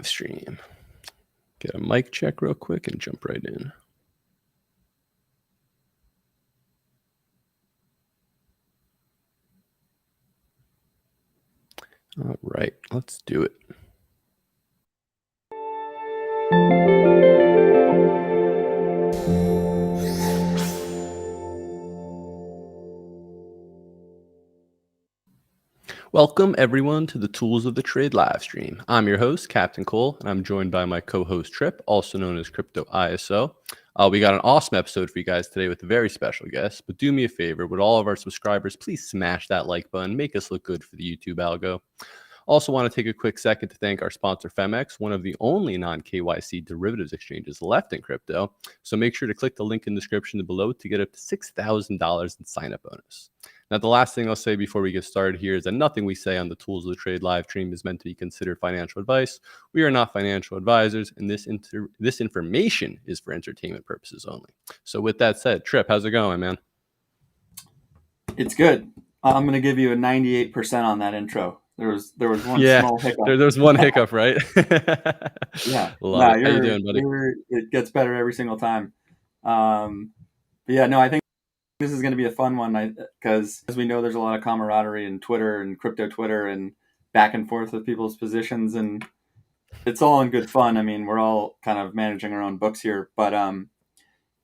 stream. Get a mic check real quick and jump right in. All right, let's do it. Welcome everyone to the Tools of the Trade live stream. I'm your host, Captain Cole, and I'm joined by my co-host Trip, also known as Crypto ISO. We got an awesome episode for you guys today with a very special guest, but do me a favor, with all of our subscribers, please smash that like button, make us look good for the YouTube algo. Also want to take a quick second to thank our sponsor Phemex, one of the only non-KYC derivatives exchanges left in crypto. So make sure to click the link in the description below to get up to $6,000 in sign-up bonus. Now, the last thing I'll say before we get started here is that nothing we say on the Tools of the Trade live stream is meant to be considered financial advice. We are not financial advisors, and this information is for entertainment purposes only. So with that said, Trip, how's it going, man? It's good. I'm going to give you a 98% on that intro. There was one small hiccup. There's one hiccup, right? Yeah. How you doing, buddy? It gets better every single time. But yeah, no, I think this is going to be a fun one because as we know, there's a lot of camaraderie in Twitter and crypto Twitter and back and forth with people's positions, and it's all in good fun. I mean, we're all kind of managing our own books here, but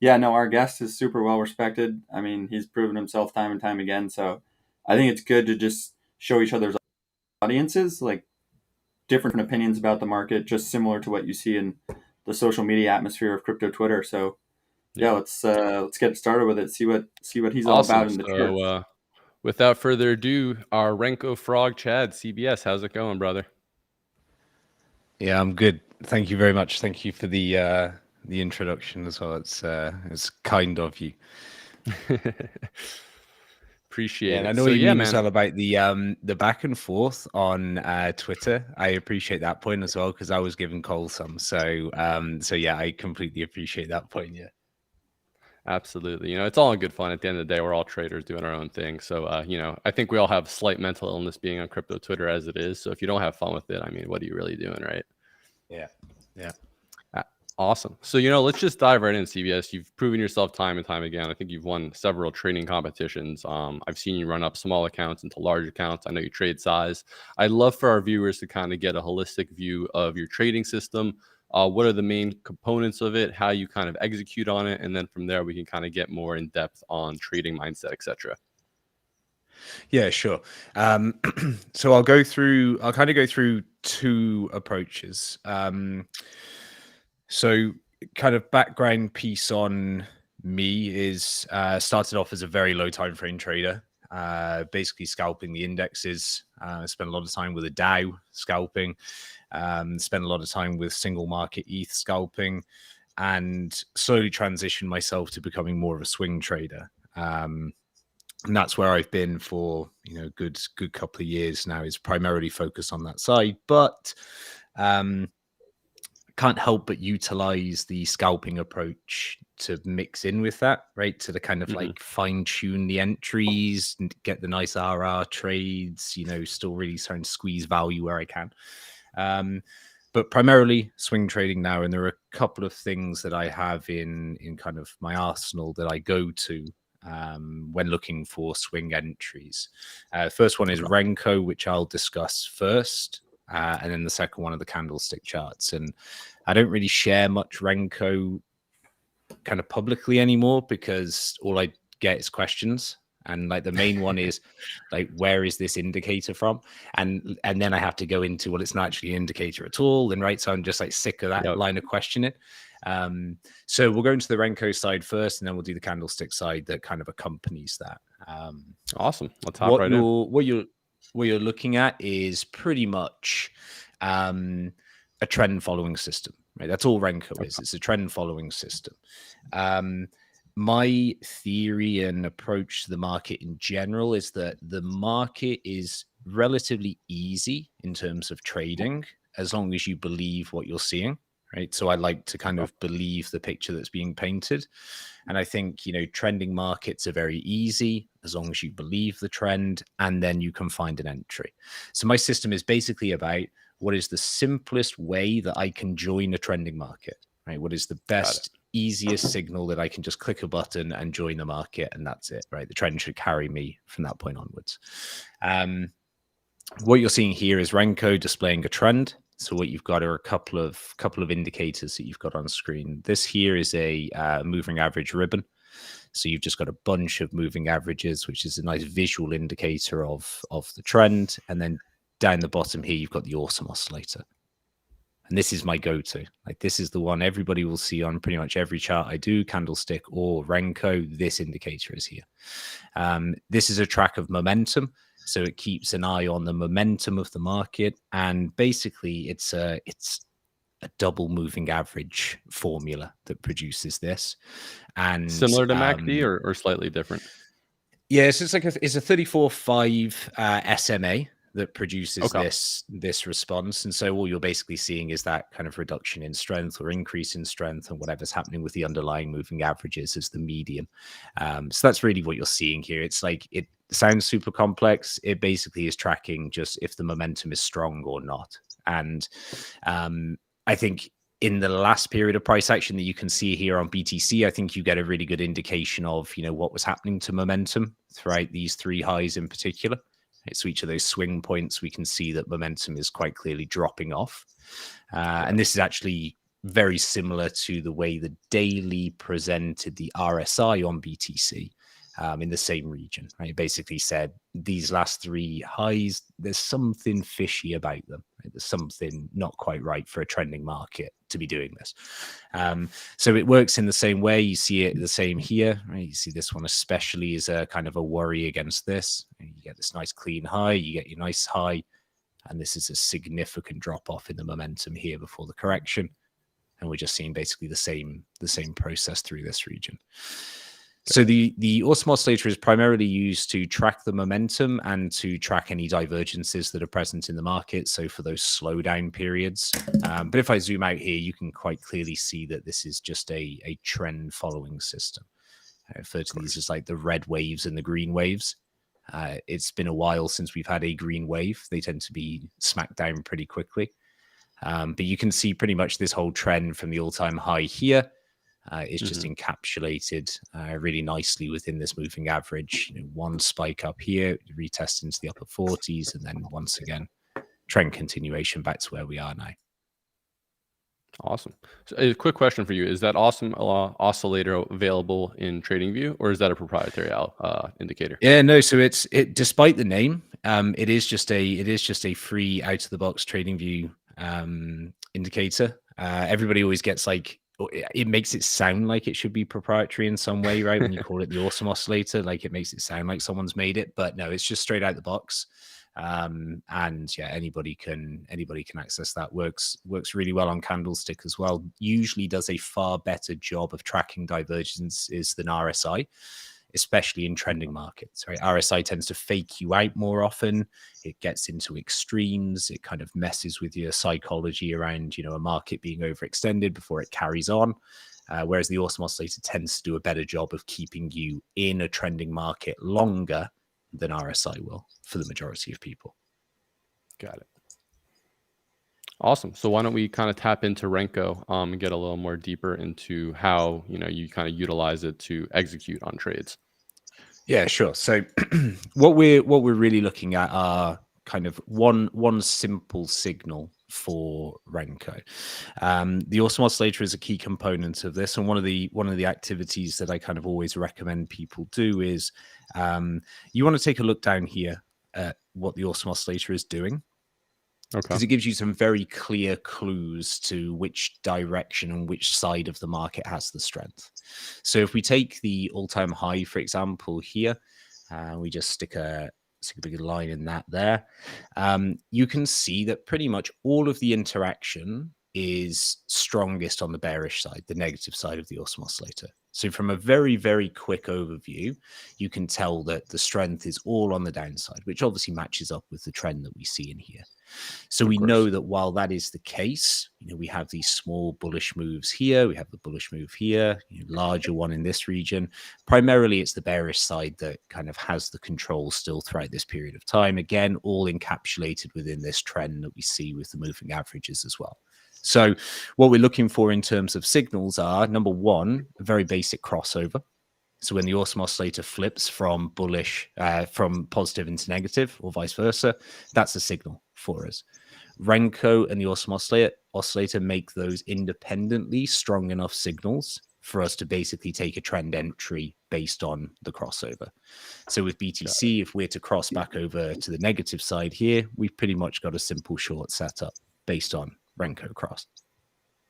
yeah, no, our guest is super well respected. I mean, he's proven himself time and time again. So I think it's good to just show each other's audiences like different opinions about the market, just similar to what you see in the social media atmosphere of crypto Twitter. So yeah, let's get started with it. See what he's all about in the so without further ado, our Renko Frog Chad CBS, how's it going, brother? Yeah, I'm good. Thank you very much. Thank you for the introduction as well. It's kind of you. Appreciate it. And I know you mean as well about the back and forth on Twitter. I appreciate that point as well because I was giving Cole some. So yeah, I completely appreciate that point. Yeah. Absolutely. It's all in good fun. At the end of the day, we're all traders doing our own thing. So, I think we all have slight mental illness being on crypto Twitter as it is. So if you don't have fun with it, I mean, what are you really doing, right? Yeah. Awesome. So, let's just dive right in, CBS. You've proven yourself time and time again. I think you've won several trading competitions. I've seen you run up small accounts into large accounts. I know you trade size. I'd love for our viewers to kind of get a holistic view of your trading system. What are the main components of it, how you kind of execute on it, and then from there we can kind of get more in depth on trading mindset, etc. Yeah, sure. So I'll kind of go through two approaches. So kind of background piece on me is started off as a very low time frame trader, basically scalping the indexes. Spent a lot of time with a Dow scalping. Spent a lot of time with single market ETH scalping, and slowly transitioned myself to becoming more of a swing trader. And that's where I've been for good couple of years now, is primarily focused on that side, but can't help but utilize the scalping approach to mix in with that, right? To the kind of like fine tune the entries and get the nice RR trades, still really trying to squeeze value where I can. But primarily swing trading now. And there are a couple of things that I have in kind of my arsenal that I go to when looking for swing entries. First one is Renko, which I'll discuss first. And then the second one are the candlestick charts. And I don't really share much Renko kind of publicly anymore because all I get is questions. And like the main one is like, where is this indicator from? And then I have to go into, well, it's not actually an indicator at all. And right. So I'm just like sick of that line of questioning. So we'll go into the Renko side first, and then we'll do the candlestick side that kind of accompanies that. Awesome. Let's hop right in. What you're looking at is pretty much a trend following system, right? That's all Renko is. It's a trend following system. My theory and approach to the market in general is that the market is relatively easy in terms of trading as long as you believe what you're seeing, right? So I like to kind of believe the picture that's being painted. And I think, trending markets are very easy as long as you believe the trend, and then you can find an entry. So my system is basically about what is the simplest way that I can join a trending market, right? What is the best, easiest signal that I can just click a button and join the market, and that's it, right? The trend should carry me from that point onwards. What you're seeing here is Renko displaying a trend. So what you've got are a couple of indicators that you've got on screen. This here is a moving average ribbon. So you've just got a bunch of moving averages, which is a nice visual indicator of the trend. And then down the bottom here, you've got the awesome oscillator. And this is my go-to. Like, this is the one everybody will see on pretty much every chart I do, Candlestick or Renko. This indicator is here. This is a track of momentum. So it keeps an eye on the momentum of the market. And basically, it's a double moving average formula that produces this. And similar to MACD or slightly different? Yeah, so it's like it's a 34.5 SMA that produces this response. And so all you're basically seeing is that kind of reduction in strength or increase in strength and whatever's happening with the underlying moving averages as the median. So that's really what you're seeing here. It's like, it sounds super complex. It basically is tracking just if the momentum is strong or not. And I think in the last period of price action that you can see here on BTC, I think you get a really good indication of, what was happening to momentum throughout these three highs in particular. So each of those swing points, we can see that momentum is quite clearly dropping off. And this is actually very similar to the way the daily presented the RSI on BTC in the same region. Right? It basically said these last three highs, there's something fishy about them. Right? There's something not quite right for a trending market to be doing this. So it works in the same way. You see it the same here. Right? You see this one especially is a kind of a worry against this. You get this nice clean high, you get your nice high, and this is a significant drop off in the momentum here before the correction. And we're just seeing basically the same process through this region. So the awesome oscillator is primarily used to track the momentum and to track any divergences that are present in the market. So for those slowdown periods. But if I zoom out here, you can quite clearly see that this is just a trend following system. I refer to these as like the red waves and the green waves. It's been a while since we've had a green wave. They tend to be smacked down pretty quickly. But you can see pretty much this whole trend from the all-time high here. It's just encapsulated really nicely within this moving average. One spike up here, retest into the upper 40s, and then once again, trend continuation back to where we are now. Awesome. So a quick question for you. Is that awesome oscillator available in TradingView, or is that a proprietary indicator? Yeah, no. So it despite the name, it is just a free out of the box TradingView indicator. Everybody always gets like, it makes it sound like it should be proprietary in some way, right? When you call it the awesome oscillator, like it makes it sound like someone's made it, but no, it's just straight out the box. And yeah, anybody can access that. Works really well on Candlestick as well. Usually does a far better job of tracking divergences than RSI, especially in trending markets, right? RSI tends to fake you out more often. It gets into extremes. It kind of messes with your psychology around, a market being overextended before it carries on. Whereas the awesome oscillator tends to do a better job of keeping you in a trending market longer than RSI will for the majority of people. Got it. Awesome. So why don't we kind of tap into Renko and get a little more deeper into how you kind of utilize it to execute on trades. Yeah, sure. So what we're really looking at are kind of one simple signal for Renko. The awesome oscillator is a key component of this, and one of the activities that I kind of always recommend people do is you want to take a look down here at what the awesome oscillator is doing. Okay. Because it gives you some very clear clues to which direction and which side of the market has the strength. So if we take the all-time high, for example, here, we just stick a big line in that there, you can see that pretty much all of the interaction is strongest on the bearish side, the negative side of the awesome oscillator. So from a very, very quick overview, you can tell that the strength is all on the downside, which obviously matches up with the trend that we see in here. So we know that while that is the case, we have these small bullish moves here. We have the bullish move here, larger one in this region. Primarily, it's the bearish side that kind of has the control still throughout this period of time. Again, all encapsulated within this trend that we see with the moving averages as well. So what we're looking for in terms of signals are, number one, a very basic crossover. So when the awesome oscillator flips from bullish, from positive into negative or vice versa, that's a signal for us. Renko and the awesome oscillator make those independently strong enough signals for us to basically take a trend entry based on the crossover. So with BTC, if we're to cross back over to the negative side here, we've pretty much got a simple short setup based on Renko cross.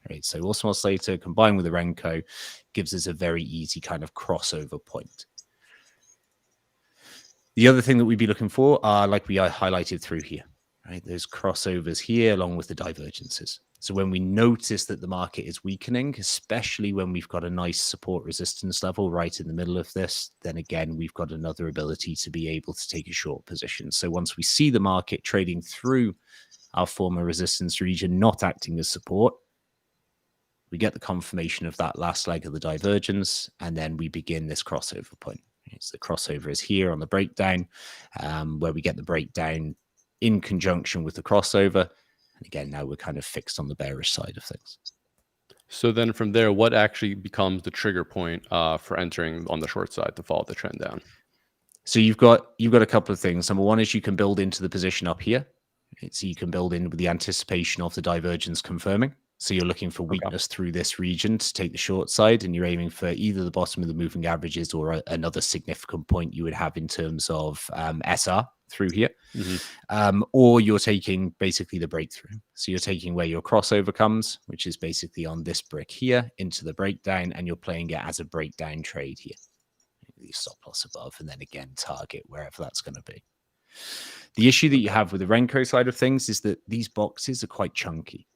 Right, so awesome oscillator combined with the Renko gives us a very easy kind of crossover point. The other thing that we'd be looking for are, like we highlighted through here, right? Those crossovers here along with the divergences. So when we notice that the market is weakening, especially when we've got a nice support resistance level right in the middle of this, then again, we've got another ability to be able to take a short position. So once we see the market trading through our former resistance region, not acting as support, we get the confirmation of that last leg of the divergence, and then we begin this crossover point. So the crossover is here on the breakdown, where we get the breakdown in conjunction with the crossover. And again, now we're kind of fixed on the bearish side of things. So then from there, what actually becomes the trigger point for entering on the short side to follow the trend down? So you've got a couple of things. Number one is you can build into the position up here. So you can build in with the anticipation of the divergence confirming. So you're looking for weakness through this region to take the short side, and you're aiming for either the bottom of the moving averages or another significant point you would have in terms of SR through here. Or you're taking basically the breakthrough. So you're taking where your crossover comes, which is basically on this brick here into the breakdown, and you're playing it as a breakdown trade here. The stop loss above, and then again, target wherever that's going to be. The issue that you have with the Renko side of things is that these boxes are quite chunky.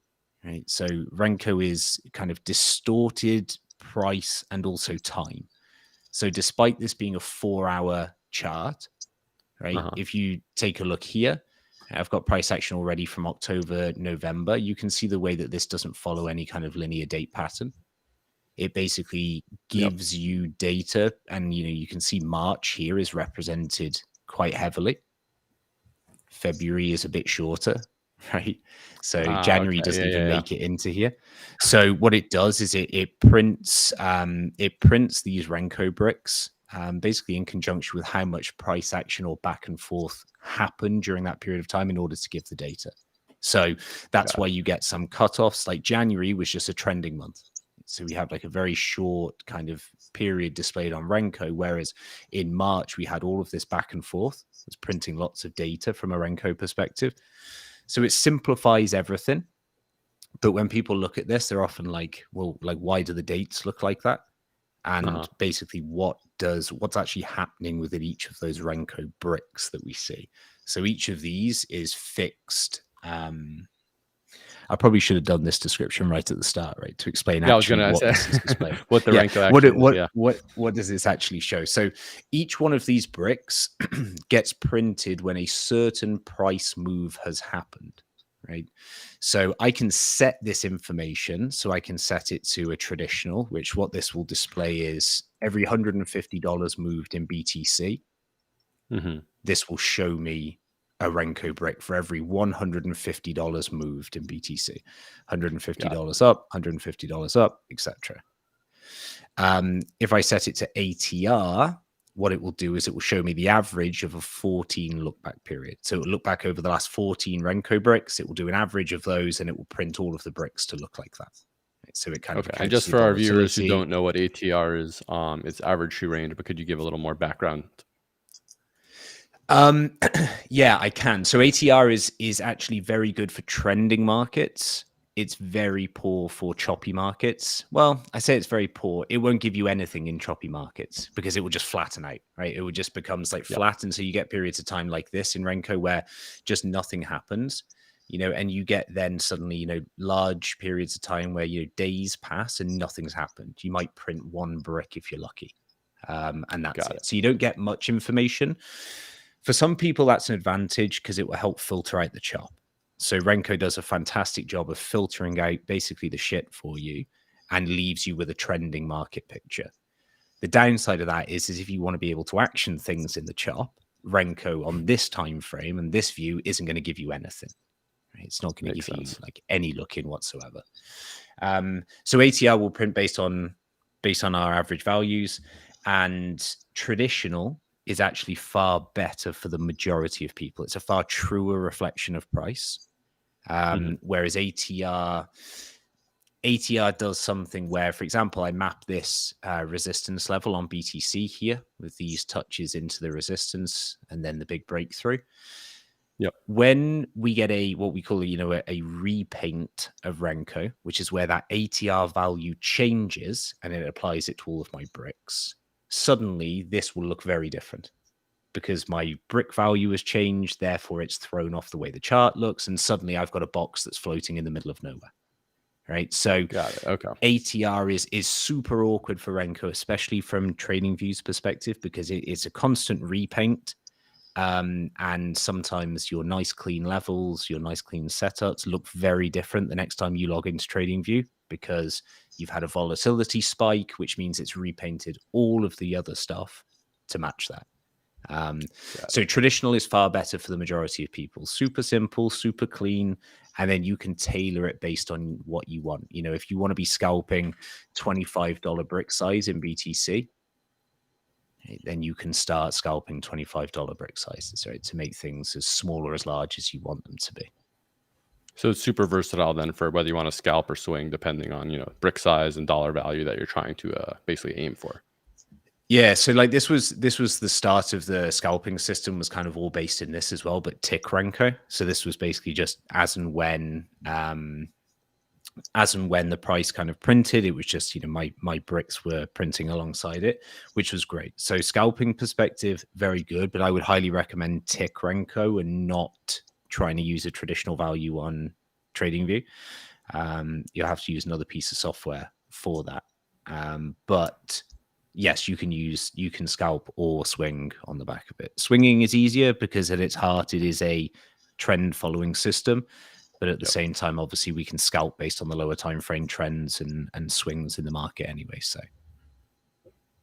Right, so Renko is kind of distorted price and also time. So despite this being a 4-hour chart, right, if you take a look here, I've got price action already from October, November. You can see the way that this doesn't follow any kind of linear date pattern. It basically gives you data, and you can see March here is represented quite heavily. February is a bit shorter. Right, so January doesn't even make it into here. So what it does is it prints these Renko bricks basically in conjunction with how much price action or back and forth happened during that period of time in order to give the data. So that's why you get some cutoffs. Like January was just a trending month, so we have like a very short kind of period displayed on Renko, whereas in March we had all of this back and forth. It's printing lots of data from a Renko perspective. So it simplifies everything. But when people look at this, they're often like, well, like, why do the dates look like that? And basically what's actually happening within each of those Renko bricks that we see. So each of these is fixed. I probably should have done this description right at the start, right? To explain actually what this is displaying. What the Renko actually is, what does this actually show? So each one of these bricks gets printed when a certain price move has happened, right? So I can set this information. So I can set it to a traditional, which what this will display is every $150 moved in BTC. This will show me a Renko brick for every $150 moved in BTC. $150 up, $150 up, etc. If I set it to ATR, what it will do is it will show me the average of a 14 look back period. So it will look back over the last 14 Renko bricks. It will do an average of those, and it will print all of the bricks to look like that. So it kind of and just for our viewers who don't know what ATR is, it's average true range, but could you give a little more background? Yeah, I can. So ATR is actually very good for trending markets. It's very poor for choppy markets. Well, I say it's very poor. It won't give you anything in choppy markets because it will just flatten out, right? It will just becomes like flat. And so you get periods of time like this in Renko where just nothing happens. and you get then suddenly, large periods of time where, days pass and nothing's happened. You might print one brick if you're lucky. And that's it. So you don't get much information. For some people, that's an advantage because it will help filter out the chop. So Renko does a fantastic job of filtering out basically the shit for you and leaves you with a trending market picture. The downside of that is if you want to be able to action things in the chop, Renko on this time frame and this view isn't going to give you anything. Right? It's not going to give you like any look in whatsoever. So ATR will print based on our average values, and traditional is actually far better for the majority of people. It's a far truer reflection of price. Whereas ATR does something where, for example, I map this resistance level on BTC here with these touches into the resistance and then the big breakthrough. Yep. When we get what we call, a repaint of Renko, which is where that ATR value changes and it applies it to all of my bricks, suddenly this will look very different because my brick value has changed. Therefore, it's thrown off the way the chart looks. And suddenly I've got a box that's floating in the middle of nowhere. Right. So got it. Okay. ATR is super awkward for Renko, especially from trading views perspective, because it's a constant repaint. And sometimes your nice clean levels, your nice clean setups look very different the next time you log into TradingView because you've had a volatility spike, which means it's repainted all of the other stuff to match that. So traditional is far better for the majority of people. Super simple, super clean, and then you can tailor it based on what you want. If you want to be scalping $25 brick size in BTC, then you can start scalping $25 brick sizes, right, to make things as small or as large as you want them to be. So it's super versatile then for whether you want to scalp or swing, depending on, brick size and dollar value that you're trying to basically aim for. Yeah, so like this was the start of the scalping system, was kind of all based in this as well, but tick Renko. So this was basically just as and when the price kind of printed, it was just, my bricks were printing alongside it, which was great. So scalping perspective, very good, but I would highly recommend tick Renko and not trying to use a traditional value on TradingView. You'll have to use another piece of software for that. But yes, you can scalp or swing on the back of it. Swinging is easier because at its heart, it is a trend following system. But at the same time, obviously, we can scalp based on the lower time frame trends and swings in the market anyway. So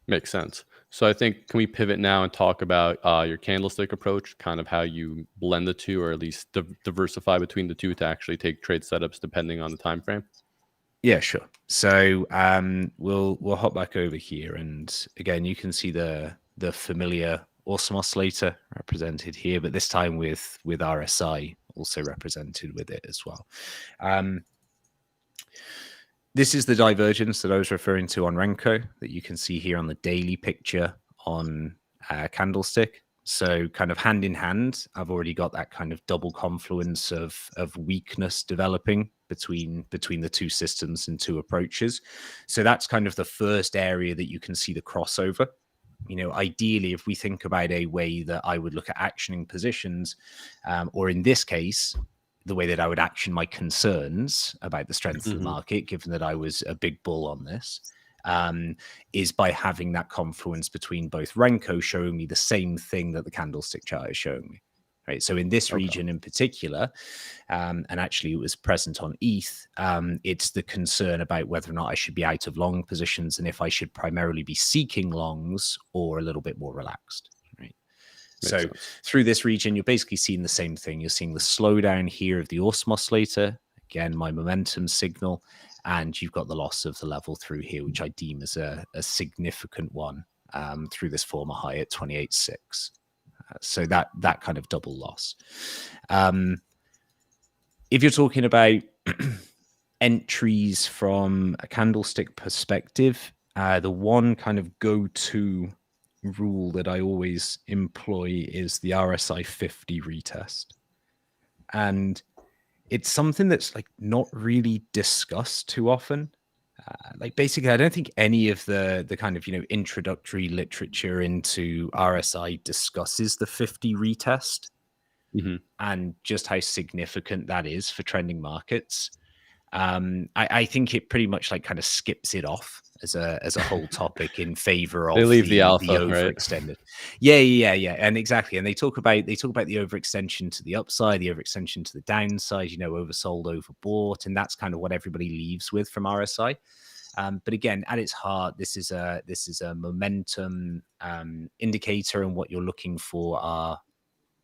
makes sense. So I think, can we pivot now and talk about your candlestick approach, kind of how you blend the two, or at least diversify between the two to actually take trade setups depending on the time frame? Yeah, sure. So we'll hop back over here, and again, you can see the familiar awesome oscillator represented here, but this time with RSI also represented with it as well. This is the divergence that I was referring to on Renko that you can see here on the daily picture on Candlestick. So kind of hand in hand, I've already got that kind of double confluence of weakness developing between the two systems and two approaches. So that's kind of the first area that you can see the crossover. Ideally, if we think about a way that I would look at actioning positions, or in this case, the way that I would action my concerns about the strength of the market, given that I was a big bull on this, is by having that confluence between both Renko showing me the same thing that the candlestick chart is showing me. Right. So in this region in particular, and actually it was present on ETH, it's the concern about whether or not I should be out of long positions and if I should primarily be seeking longs or a little bit more relaxed. Right. So through this region, you're basically seeing the same thing. You're seeing the slowdown here of the awesome oscillator, again, my momentum signal, and you've got the loss of the level through here, which I deem as a significant one through this former high at 28.6. So that kind of double loss. If you're talking about entries from a candlestick perspective, the one kind of go-to rule that I always employ is the RSI 50 retest. And it's something that's like not really discussed too often. Like basically, I don't think any of the kind of, introductory literature into RSI discusses the 50 retest. and just how significant that is for trending markets. I think it pretty much like kind of skips it off as a whole topic in favor of They leave the alpha, the right? overextended. Yeah, and exactly. And they talk about the overextension to the upside, the overextension to the downside. Oversold, overbought, and that's kind of what everybody leaves with from RSI. But again, at its heart, this is a momentum indicator, and what you're looking for are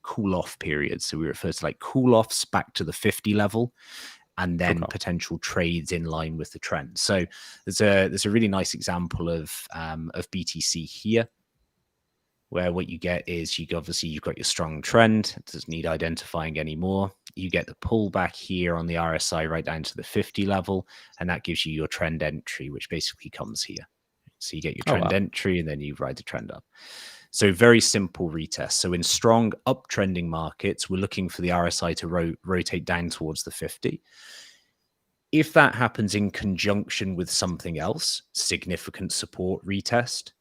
cool off periods. So we refer to like cool offs back to the 50 level, and then potential trades in line with the trend. So there's a really nice example of BTC here, where what you get is you've got your strong trend. It doesn't need identifying anymore. You get the pullback here on the RSI right down to the 50 level, and that gives you your trend entry, which basically comes here. So you get your trend entry, and then you ride the trend up. So very simple retest. So in strong uptrending markets, we're looking for the RSI to rotate down towards the 50. If that happens in conjunction with something else, significant support retest,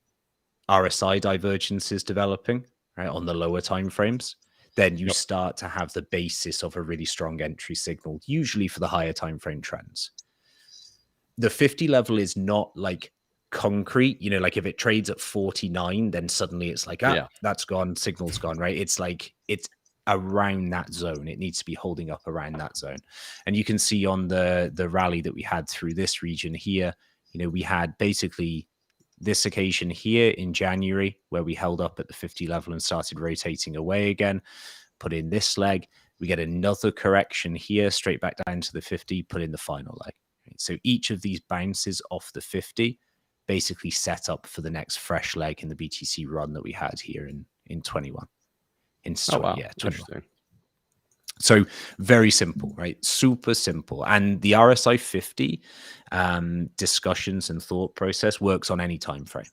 RSI divergence is developing, right, on the lower time frames, then you start to have the basis of a really strong entry signal, usually for the higher time frame trends. The 50 level is not like concrete, like if it trades at 49, then suddenly it's like, that's gone, signal's gone, right? It's like, it's around that zone. It needs to be holding up around that zone. And you can see on the rally that we had through this region here, we had basically this occasion here in January where we held up at the 50 level and started rotating away again, put in this leg. We get another correction here, straight back down to the 50, put in the final leg. So each of these bounces off the 50 basically set up for the next fresh leg in the BTC run that we had here in 21. Interesting. So very simple, right? Super simple. And the RSI 50 discussions and thought process works on any time frame.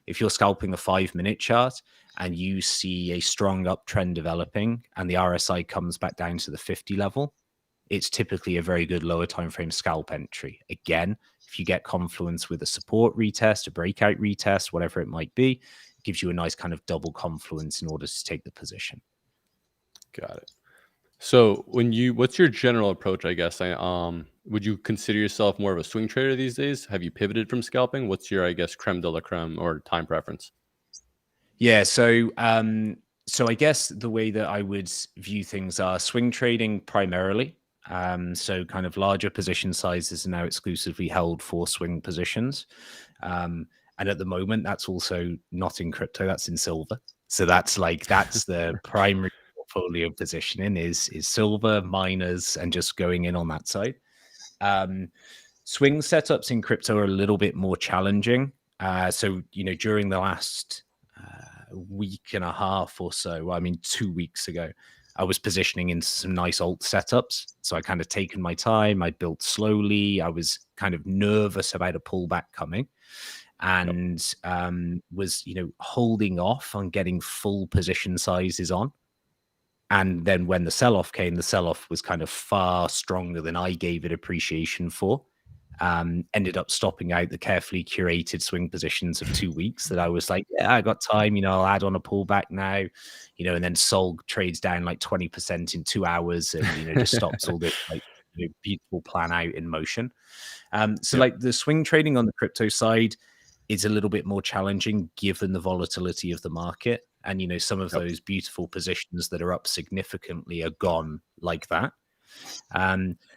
If you're scalping the 5-minute chart and you see a strong uptrend developing and the RSI comes back down to the 50 level, it's typically a very good lower time frame scalp entry. Again, if you get confluence with a support retest, a breakout retest, whatever it might be, it gives you a nice kind of double confluence in order to take the position. Got it. So what's your general approach, I guess? Would you consider yourself more of a swing trader these days? Have you pivoted from scalping? What's your, I guess, creme de la creme or time preference? Yeah, so I guess the way that I would view things are swing trading primarily. So kind of larger position sizes are now exclusively held for swing positions. And at the moment, that's also not in crypto, that's in silver. So that's the primary portfolio positioning is silver, miners, and just going in on that side. Swing setups in crypto are a little bit more challenging. So, during the last week and a half or so, 2 weeks ago, I was positioning into some nice alt setups. So I kind of taken my time. I built slowly. I was kind of nervous about a pullback coming and was, holding off on getting full position sizes on. And then when the sell-off came, the sell-off was kind of far stronger than I gave it appreciation for. Ended up stopping out the carefully curated swing positions of 2 weeks that I was like, I got time, I'll add on a pullback now, and then sold trades down like 20% in 2 hours and, just stops all this like beautiful plan out in motion. Like the swing trading on the crypto side is a little bit more challenging given the volatility of the market. And, some of those beautiful positions that are up significantly are gone like that.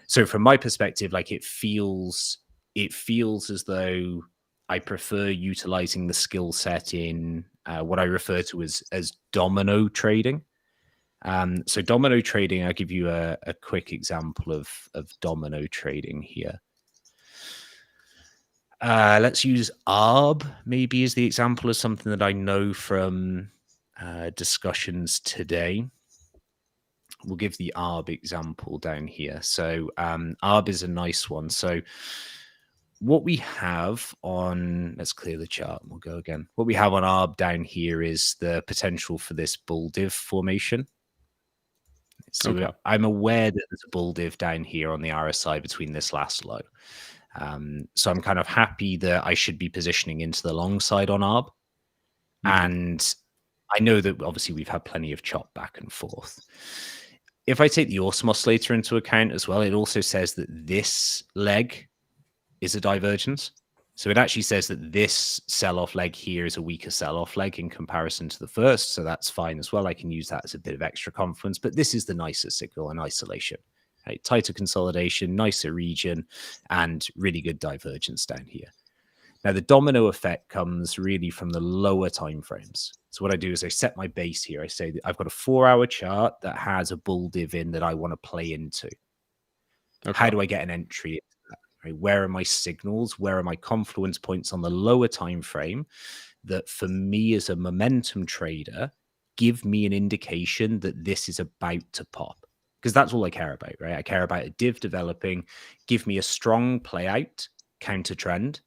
So from my perspective, like it feels as though I prefer utilizing the skill set in what I refer to as domino trading. So domino trading, I'll give you a quick example of domino trading here. Let's use ARB maybe as the example of something that I know from discussions today. We'll give the ARB example down here. So ARB is a nice one. So what we have on, let's clear the chart and we'll go again. What we have on ARB down here is the potential for this bull div formation. So I'm aware that there's a bull div down here on the RSI between this last low. So I'm kind of happy that I should be positioning into the long side on ARB. And I know that obviously we've had plenty of chop back and forth. If I take the awesome oscillator into account as well, it also says that this leg is a divergence. So it actually says that this sell-off leg here is a weaker sell-off leg in comparison to the first. So that's fine as well. I can use that as a bit of extra confidence. But this is the nicer signal in isolation. Right? Tighter consolidation, nicer region, and really good divergence down here. Now, the domino effect comes really from the lower time frames. So what I do is I set my base here. I say that I've got a 4-hour chart that has a bull div in that I want to play into. Okay. How do I get an entry into that? Right? Where are my signals? Where are my confluence points on the lower time frame that, for me as a momentum trader, give me an indication that this is about to pop? Because that's all I care about, right? I care about a div developing, give me a strong play out, counter trend,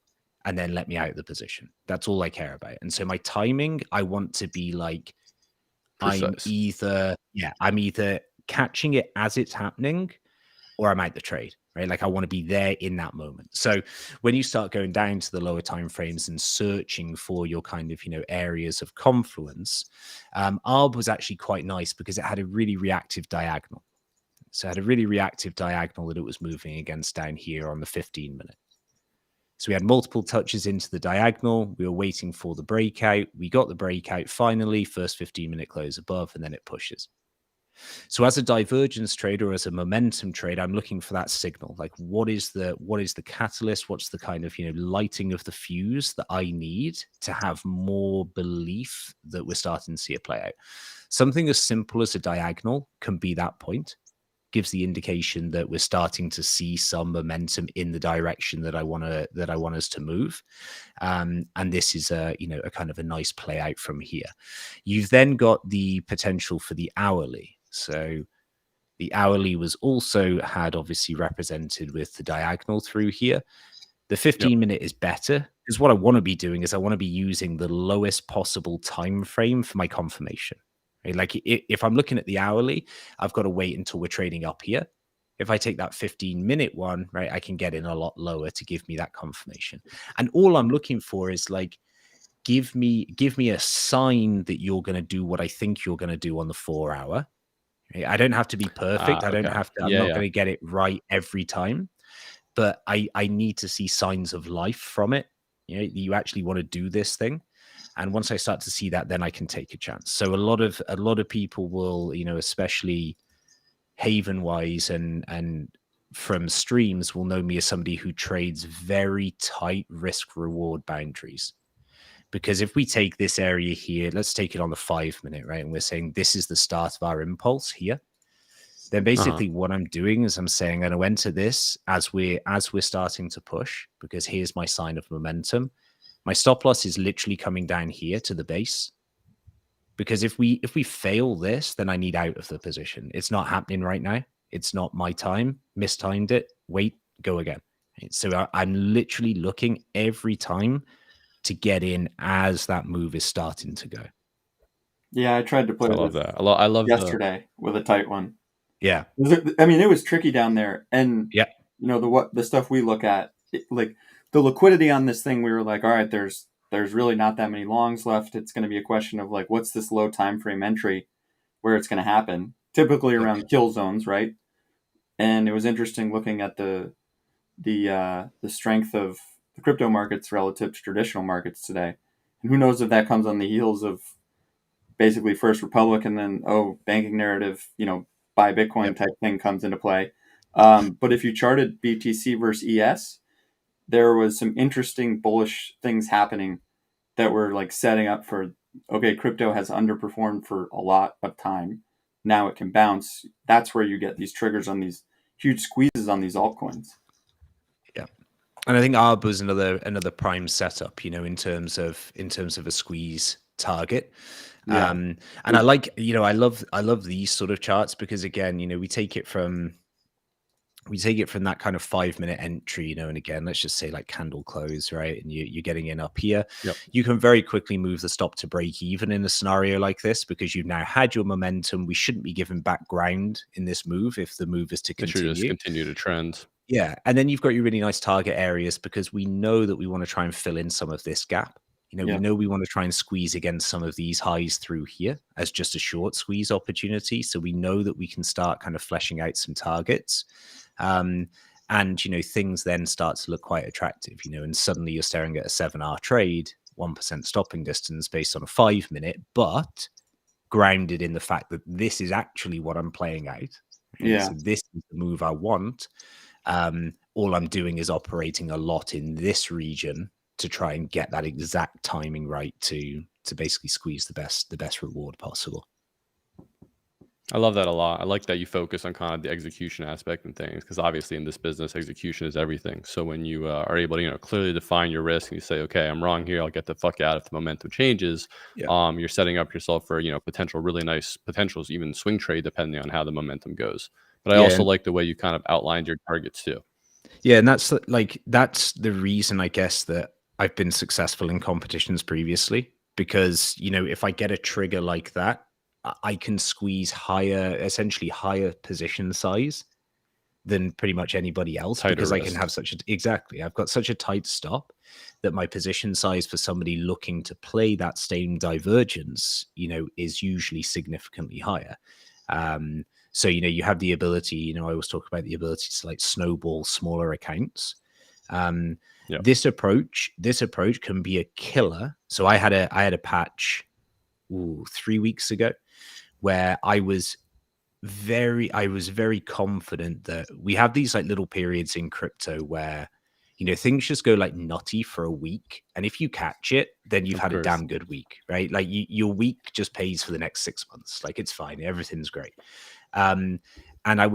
and then let me out of the position. That's all I care about. And so my timing, I want to be like, precise. I'm either catching it as it's happening or I'm out the trade, right? Like I want to be there in that moment. So when you start going down to the lower time frames and searching for your kind of, areas of confluence, ARB was actually quite nice because it had a really reactive diagonal. So it had a really reactive diagonal that it was moving against down here on the 15-minute. So we had multiple touches into the diagonal. We were waiting for the breakout. We got the breakout finally, first 15-minute close above, and then it pushes. So as a divergence trader, or as a momentum trader, I'm looking for that signal. Like what is the catalyst? What's the kind of, lighting of the fuse that I need to have more belief that we're starting to see it play out? Something as simple as a diagonal can be that point. Gives the indication that we're starting to see some momentum in the direction that I want us to move, and this is a kind of a nice play out from here. You've then got the potential for the hourly. So the hourly was also had obviously represented with the diagonal through here. The 15-minute is better because what I want to be doing is I want to be using the lowest possible time frame for my confirmation. Right? Like if I'm looking at the hourly, I've got to wait until we're trading up here. If I take that 15-minute one, right, I can get in a lot lower to give me that confirmation. And all I'm looking for is like, give me a sign that you're going to do what I think you're going to do on the 4-hour. Right? I don't have to be perfect. I don't have to. I'm not going to get it right every time, but I need to see signs of life from it. You actually want to do this thing. And once I start to see that, then I can take a chance. So a lot of people will, especially Haven-wise and from streams, will know me as somebody who trades very tight risk-reward boundaries. Because if we take this area here, let's take it on the 5-minute, right? And we're saying this is the start of our impulse here. Then basically what I'm doing is I'm saying I'm going to enter this as we're starting to push, because here's my sign of momentum. My stop loss is literally coming down here to the base, because if we fail this, then I need out of the position. It's not happening right now. It's not my time. Mistimed it. Wait, go again. So I'm literally looking every time to get in as that move is starting to go. Yeah, I tried to play. I love that. I love yesterday with a tight one. Yeah, it was tricky down there, and the stuff we look at, like the liquidity on this thing, we were like, all right, there's really not that many longs left. It's going to be a question of like, what's this low time frame entry where it's going to happen? Typically around kill zones, right? And it was interesting looking at the strength of the crypto markets relative to traditional markets today. And who knows if that comes on the heels of basically First Republic and then banking narrative, buy Bitcoin type thing comes into play. But if you charted BTC versus ES, there was some interesting bullish things happening that were like setting up for, okay, crypto has underperformed for a lot of time. Now it can bounce. That's where you get these triggers on these huge squeezes on these altcoins. Yeah. And I think ARB was another prime setup, in terms of a squeeze target. Yeah. And I like, I love these sort of charts because again, we take it from that kind of 5-minute entry, and again, let's just say like candle close, right? And you're getting in up here. Yep. You can very quickly move the stop to break even in a scenario like this because you've now had your momentum. We shouldn't be giving back ground in this move if the move is to continue. Just continue to trend. Yeah. And then you've got your really nice target areas because we know that we want to try and fill in some of this gap. we know we want to try and squeeze against some of these highs through here as just a short squeeze opportunity. So we know that we can start kind of fleshing out some targets. And, things then start to look quite attractive, and suddenly you're staring at a 7-hour trade, 1% stopping distance based on a 5-minute, but grounded in the fact that this is actually what I'm playing out. Right? Yeah. So this is the move I want. All I'm doing is operating a lot in this region to try and get that exact timing right to basically squeeze the best reward possible. I love that a lot. I like that you focus on kind of the execution aspect and things, because obviously in this business, execution is everything. So when you are able to, clearly define your risk and you say, okay, I'm wrong here, I'll get the fuck out if the momentum changes. Yeah. You're setting up yourself for, potential really nice potentials, even swing trade, depending on how the momentum goes. But I also like the way you kind of outlined your targets too. Yeah. And that's the reason, I guess, that I've been successful in competitions previously, because, if I get a trigger like that, I can squeeze essentially higher position size than pretty much anybody else. Tighter because risk. I can have I've got such a tight stop that my position size for somebody looking to play that same divergence, is usually significantly higher. So, you have the ability, I always talk about the ability to like snowball smaller accounts. This approach can be a killer. So I had a patch 3 weeks ago where I was very confident that we have these like little periods in crypto where, things just go like nutty for a week. And if you catch it, then you've had a damn good week, right? Like your week just pays for the next 6 months. Like it's fine. Everything's great. And I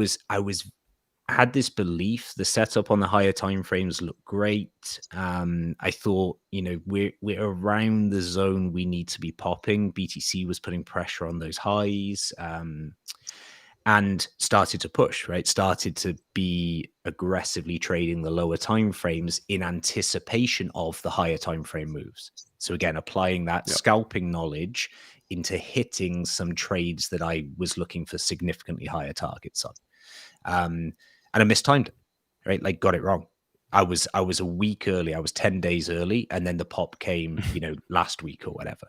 had this belief the setup on the higher time frames looked great. I thought, we're around the zone we need to be popping. BTC was putting pressure on those highs, and started to push, right? Started to be aggressively trading the lower time frames in anticipation of the higher time frame moves. So again, applying that scalping knowledge into hitting some trades that I was looking for significantly higher targets on. And I mistimed it, right? Like got it wrong. I was a week early. I was 10 days early, and then the pop came, last week or whatever.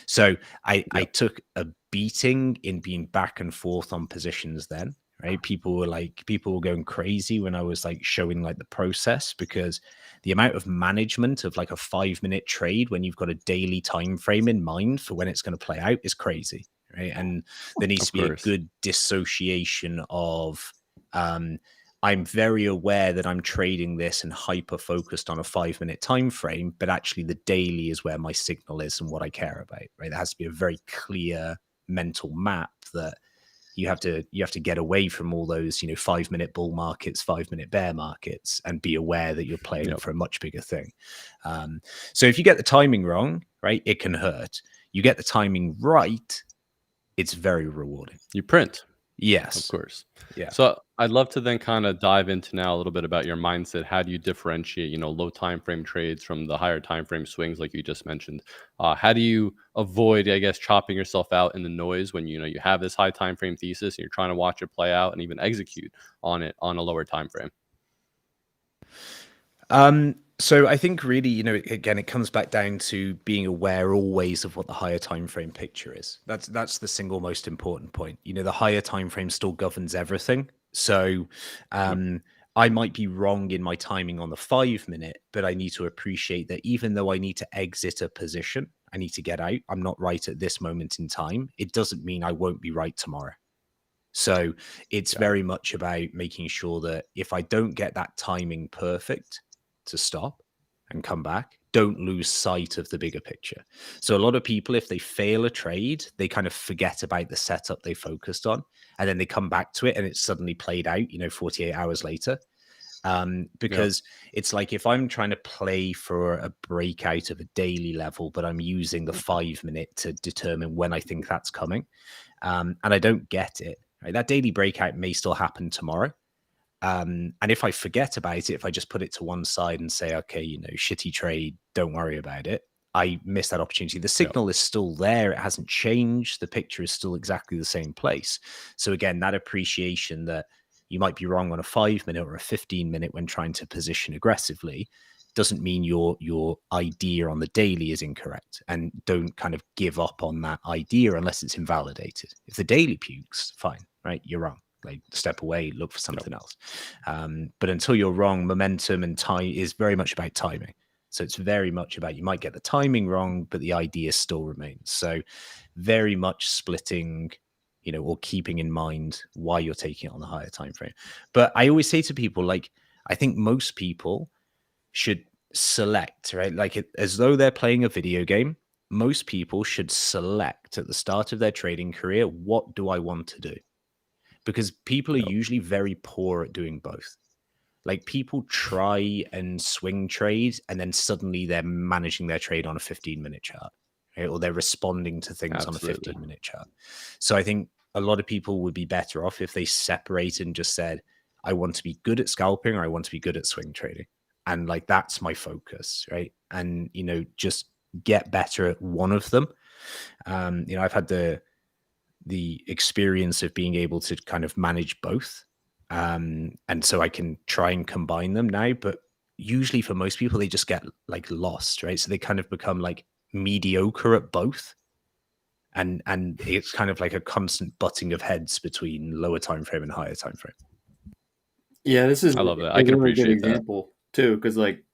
So I took a beating in being back and forth on positions then, right? People were going crazy when I was like showing like the process, because the amount of management of like a 5-minute trade when you've got a daily time frame in mind for when it's going to play out is crazy, right? And there needs to be a good dissociation of I'm very aware that I'm trading this and hyper focused on a 5-minute time frame, but actually the daily is where my signal is and what I care about, right? There has to be a very clear mental map that you have to get away from all those, 5-minute bull markets, 5-minute bear markets, and be aware that you're playing for a much bigger thing. So if you get the timing wrong, right, it can hurt. You get the timing right, it's very rewarding. You print. Yes. Of course. Yeah. So I'd love to then kind of dive into now a little bit about your mindset. How do you differentiate, low time frame trades from the higher time frame swings like you just mentioned? How do you avoid, I guess, chopping yourself out in the noise when you have this high time frame thesis and you're trying to watch it play out and even execute on it on a lower time frame? So I think really, again, it comes back down to being aware always of what the higher time frame picture is. That's the single most important point. The higher time frame still governs everything. So I might be wrong in my timing on the 5-minute, but I need to appreciate that even though I need to exit a position, I need to get out. I'm not right at this moment in time. It doesn't mean I won't be right tomorrow. So it's very much about making sure that if I don't get that timing perfect, to stop and come back, don't lose sight of the bigger picture. So a lot of people, if they fail a trade, they kind of forget about the setup they focused on, and then they come back to it and it's suddenly played out, 48 hours later. Because it's like if I'm trying to play for a breakout of a daily level, but I'm using the 5-minute to determine when I think that's coming, and I don't get it, right? That daily breakout may still happen tomorrow. And if I forget about it, if I just put it to one side and say, okay, shitty trade, don't worry about it, I miss that opportunity. The signal is still there. It hasn't changed. The picture is still exactly the same place. So again, that appreciation that you might be wrong on a 5-minute or a 15-minute when trying to position aggressively, doesn't mean your idea on the daily is incorrect, and don't kind of give up on that idea unless it's invalidated. If the daily pukes, fine, right? You're wrong. Like, step away, look for something else. But until you're wrong, momentum and time is very much about timing. So it's very much about, you might get the timing wrong, but the idea still remains. So very much splitting, or keeping in mind why you're taking it on the higher time frame. But I always say to people, like, I think most people should select, right? Like, as though they're playing a video game, most people should select at the start of their trading career, what do I want to do? Because people are usually very poor at doing both. Like, people try and swing trade, and then suddenly they're managing their trade on a 15-minute chart, right? Or they're responding to things on a 15-minute chart. So I think a lot of people would be better off if they separated and just said, I want to be good at scalping, or I want to be good at swing trading. And like, that's my focus, right? And, just get better at one of them. I've had the experience of being able to kind of manage both. And so I can try and combine them now, but usually for most people, they just get like lost, right? So they kind of become like mediocre at both. And it's kind of like a constant butting of heads between lower time frame and higher time frame. Yeah, this is I love that. I can appreciate good example too, because like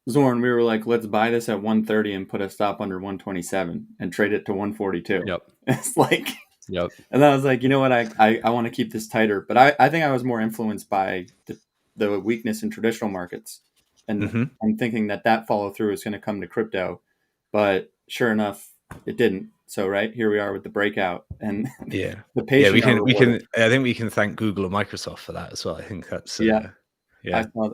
Zorn, we were like, let's buy this at 130 and put a stop under 127 and trade it to 142. Yep. It's like, yep. And then I was like, you know what, I want to keep this tighter, but I think I was more influenced by the weakness in traditional markets, and I'm thinking that follow through is going to come to crypto, but sure enough, it didn't. So right here we are with the breakout, and the patient. Yeah, we can. I think we can thank Google and Microsoft for that as well. I think that's I saw,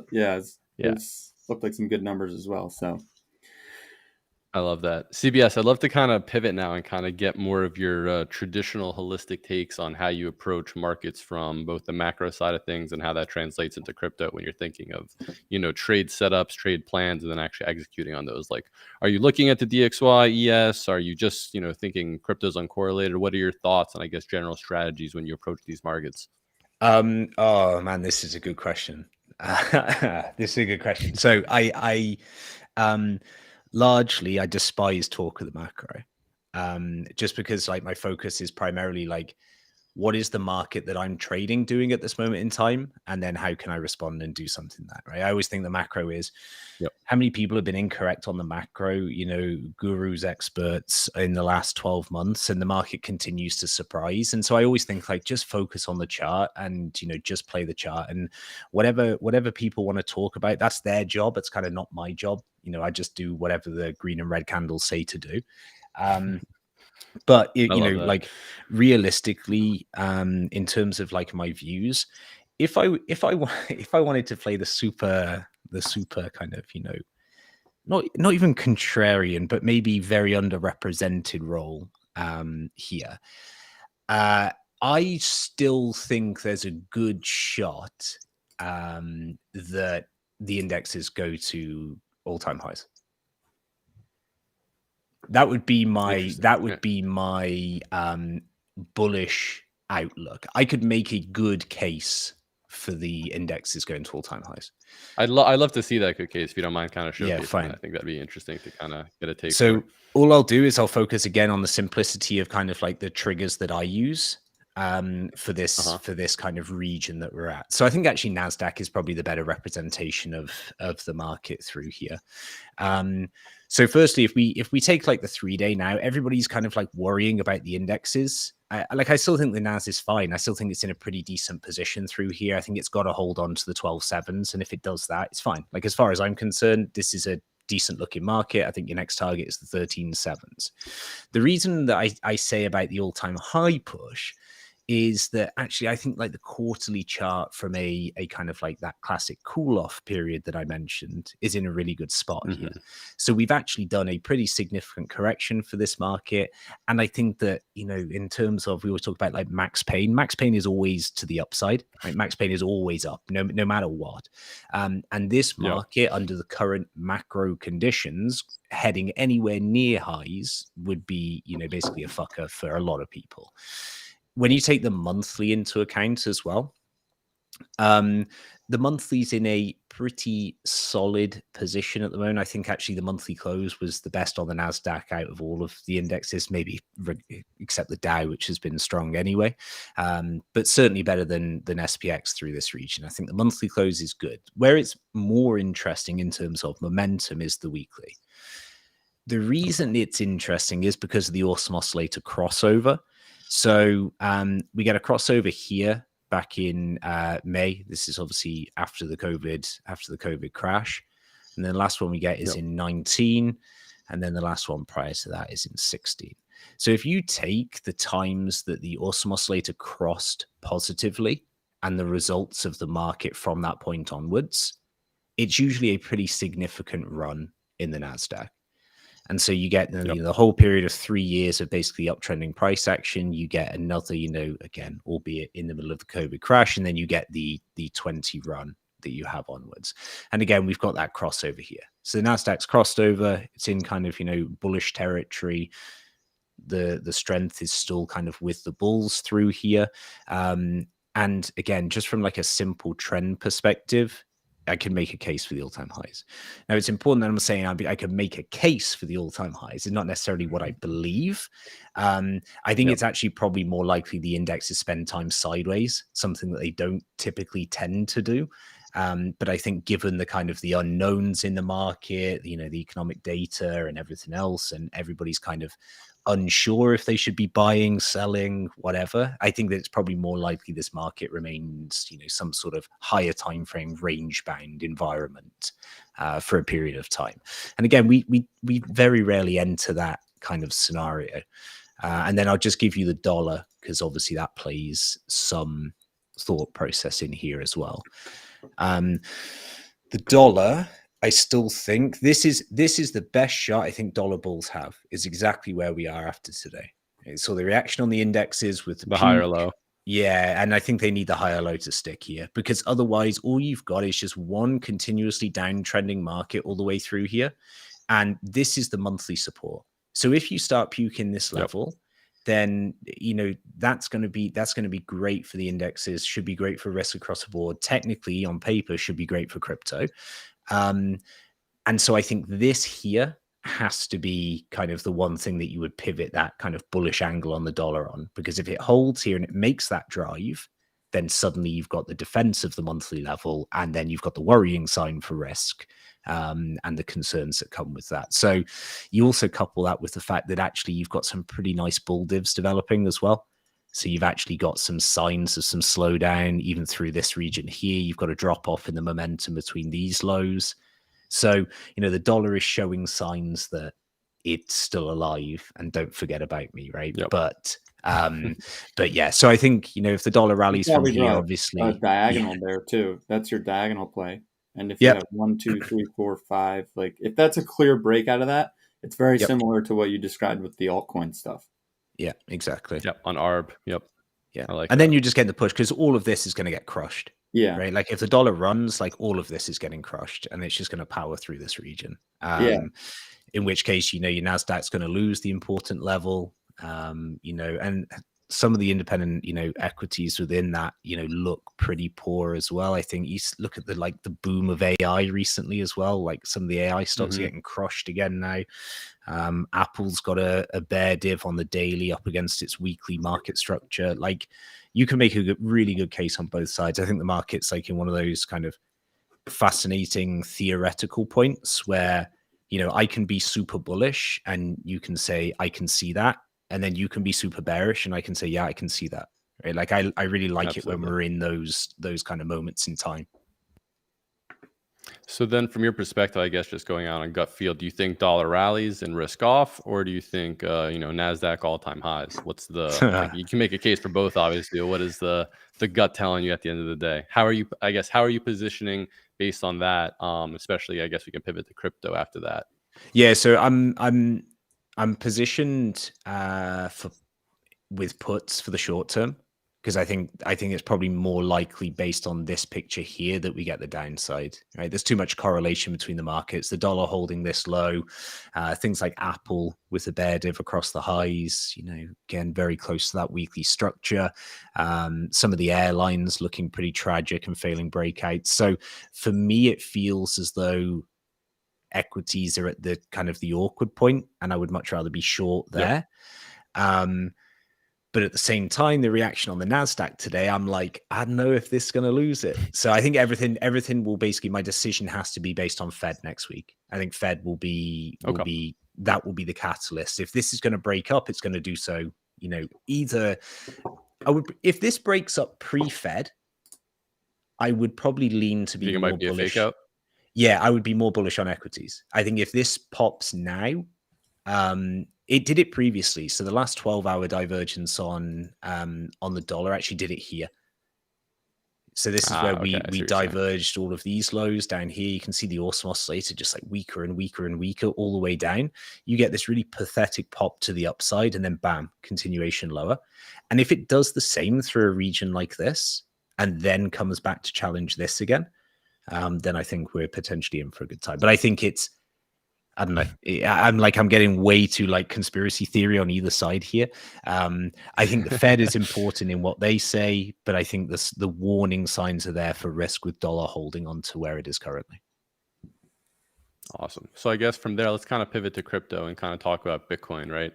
it looked like some good numbers as well. So I love that. CBS, I'd love to kind of pivot now and kind of get more of your traditional holistic takes on how you approach markets from both the macro side of things and how that translates into crypto when you're thinking of, trade setups, trade plans, and then actually executing on those. Like, are you looking at the DXY, ES? Are you just, thinking crypto's uncorrelated? What are your thoughts on, I guess, general strategies when you approach these markets? Oh man, this is a good question. So largely, I despise talk of the macro, just because like my focus is primarily like, what is the market that I'm trading doing at this moment in time, and then how can I respond and do something that, right? I always think the macro is how many people have been incorrect on the macro, gurus, experts in the last 12 months, and the market continues to surprise. And so I always think like, just focus on the chart and, just play the chart, and whatever people want to talk about, that's their job. It's kind of not my job. I just do whatever the green and red candles say to do. But like realistically, in terms of like my views, if I wanted to play the super kind of, not even contrarian, but maybe very underrepresented role here, I still think there's a good shot that the indexes go to all-time highs. That would be my bullish outlook. I could make a good case for the indexes going to all-time highs. I'd love to see that good case, if you don't mind kind of showcasing. Yeah, fine. I think that'd be interesting to kind of get a take. So all I'll do is I'll focus again on the simplicity of kind of like the triggers that I use for this kind of region that we're at. So I think actually NASDAQ is probably the better representation of the market through here. So firstly, if we take like the 3-day now, everybody's kind of like worrying about the indexes. I still think the NAS is fine. I still think it's in a pretty decent position through here. I think it's got to hold on to the 12.7s. And if it does that, it's fine. Like, as far as I'm concerned, this is a decent looking market. I think your next target is the 13.7s. The reason that I say about the all-time high push is that actually I think like the quarterly chart from a kind of like that classic cool off period that I mentioned is in a really good spot here. So we've actually done a pretty significant correction for this market. And I think that, in terms of, we always talk about like max pain is always to the upside, right? Max pain is always up, no matter what. And this market under the current macro conditions heading anywhere near highs would be, basically a fucker for a lot of people. When you take the monthly into account as well, the monthly's in a pretty solid position at the moment. I think actually the monthly close was the best on the NASDAQ out of all of the indexes, maybe except the Dow, which has been strong anyway, but certainly better than SPX through this region. I think the monthly close is good. Where it's more interesting in terms of momentum is the weekly. The reason it's interesting is because of the awesome oscillator crossover. So we get a crossover here back in May. This is obviously after the COVID crash. And then the last one we get is in 19. And then the last one prior to that is in 16. So if you take the times that the awesome oscillator crossed positively and the results of the market from that point onwards, it's usually a pretty significant run in the NASDAQ. And so you get the whole period of 3 years of basically uptrending price action. You get another, again, albeit in the middle of the COVID crash, and then you get the 20 run that you have onwards. And again, we've got that crossover here. So the NASDAQ's crossed over. It's in kind of, bullish territory. The strength is still kind of with the bulls through here. And again, just from like a simple trend perspective, I can make a case for the all-time highs. Now, it's important that I'm saying I can make a case for the all-time highs. It's not necessarily what I believe. I think it's actually probably more likely the indexes spend time sideways, something that they don't typically tend to do. But I think given the kind of the unknowns in the market, the economic data and everything else, and everybody's kind of unsure if they should be buying, selling, whatever, I think that it's probably more likely this market remains, some sort of higher time frame, range bound environment for a period of time. And again, we very rarely enter that kind of scenario. And then I'll just give you the dollar, because obviously that plays some thought process in here as well. The dollar, I still think this is the best shot I think dollar bulls have, is exactly where we are after today. So the reaction on the indexes with the higher low. Yeah, and I think they need the higher low to stick here, because otherwise all you've got is just one continuously downtrending market all the way through here. And this is the monthly support. So if you start puking this level, then that's going to be great for the indexes, should be great for risk across the board. Technically, on paper, should be great for crypto. And so I think this here has to be kind of the one thing that you would pivot that kind of bullish angle on the dollar on, because if it holds here and it makes that drive, then suddenly you've got the defense of the monthly level, and then you've got the worrying sign for risk and the concerns that come with that. So you also couple that with the fact that actually you've got some pretty nice bull divs developing as well. So you've actually got some signs of some slowdown even through this region here. You've got a drop off in the momentum between these lows. So, the dollar is showing signs that it's still alive, and don't forget about me, right? But yeah, so I think, if the dollar rallies from here, obviously a diagonal there too. That's your diagonal play. And if you have 1, 2, 3, 4, 5, like if that's a clear break out of that, it's very similar to what you described with the altcoin stuff. Yeah, exactly. Yep, on ARB. Yep. Yeah. And then you just get the push, because all of this is going to get crushed. Yeah. Right. Like if the dollar runs, like all of this is getting crushed, and it's just going to power through this region. In which case, your NASDAQ's going to lose the important level, and some of the independent, equities within that, look pretty poor as well. I think you look at the boom of AI recently as well. Like some of the AI stocks are getting crushed again now. Apple's got a bear div on the daily up against its weekly market structure. Like you can make a really good case on both sides. I think the market's like in one of those kind of fascinating theoretical points where, I can be super bullish and you can say, I can see that. And then you can be super bearish and I can say, yeah, I can see that. Right? Like I really like it when we're in those kind of moments in time. So then from your perspective, I guess just going out on gut feel, do you think dollar rallies and risk off, or do you think, NASDAQ all-time highs? What's the, you can make a case for both, obviously. What is the gut telling you at the end of the day? How are you positioning based on that? Especially, I guess we can pivot to crypto after that. Yeah. So I'm positioned with puts for the short term. because I think it's probably more likely based on this picture here that we get the downside, right? There's too much correlation between the markets, the dollar holding this low, things like Apple with a bear div across the highs, again, very close to that weekly structure. Some of the airlines looking pretty tragic and failing breakouts. So for me, it feels as though equities are at the kind of the awkward point, and I would much rather be short there. Yep. But at the same time, the reaction on the NASDAQ today, I'm like, I don't know if this is going to lose it. So I think everything will basically, my decision has to be based on Fed next week. I think Fed will be the catalyst. If this is going to break up, it's going to do so, either if this breaks up pre-Fed, I would probably lean to be more bullish. Fake out? Yeah, I would be more bullish on equities. I think if this pops now, it did it previously. So the last 12-hour divergence on the dollar actually did it here. So this is where we diverged all of these lows down here. You can see the awesome oscillator just like weaker and weaker and weaker all the way down. You get this really pathetic pop to the upside and then bam, continuation lower. And if it does the same through a region like this and then comes back to challenge this again, then I think we're potentially in for a good time. But I think I don't know. I'm getting way too conspiracy theory on either side here. I think the Fed is important in what they say, but I think the warning signs are there for risk with dollar holding on to where it is currently. Awesome. So I guess from there, let's kind of pivot to crypto and kind of talk about Bitcoin, right?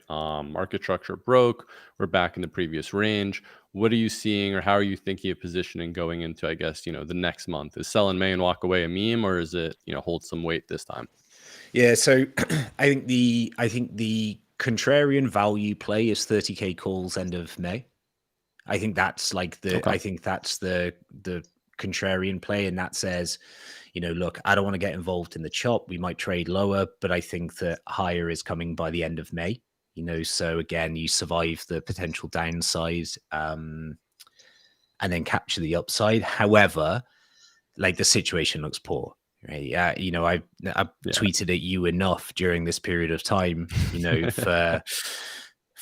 Market structure broke. We're back in the previous range. What are you seeing, or how are you thinking of positioning going into, I guess, the next month? Is sell in May and walk away a meme, or is it, hold some weight this time? Yeah, so I think the contrarian value play is 30K calls end of May. I think that's the contrarian play, and that says, look, I don't want to get involved in the chop. We might trade lower, but I think that higher is coming by the end of May. So again, you survive the potential downside and then capture the upside. However, the situation looks poor. Right. I've tweeted at you enough during this period of time, for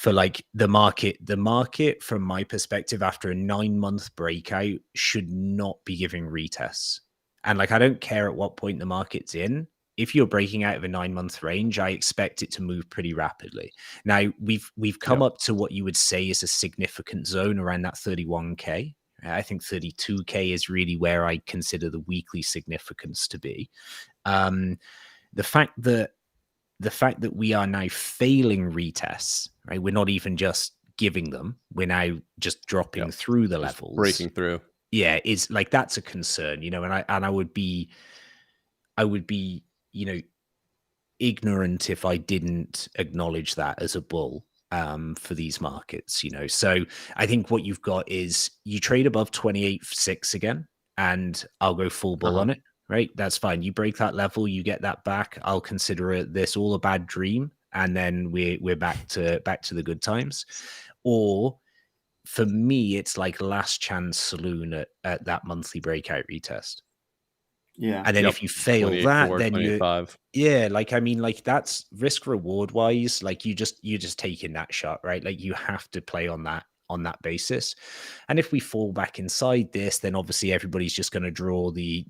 the market from my perspective, after a 9-month breakout should not be giving retests. And I don't care at what point the market's in. If you're breaking out of a 9-month range, I expect it to move pretty rapidly. Now we've come up to what you would say is a significant zone around that 31K. I think 32K is really where I consider the weekly significance to be. The fact that we are now failing retests, right? We're not even just giving them; we're now just dropping through the levels, breaking through. Yeah, is that's a concern, And I would be, ignorant if I didn't acknowledge that as a bull. For these markets, so I think what you've got is you trade above 28.6 again, and I'll go full bull on it, right? That's fine. You break that level, you get that back. I'll consider this all a bad dream, and then we're back to the good times. Or for me, it's like last chance saloon at that monthly breakout retest. Yeah. And then if you fail that, then that's risk reward wise. You're just taking that shot, right? You have to play on that basis. And if we fall back inside this, then obviously everybody's just going to draw the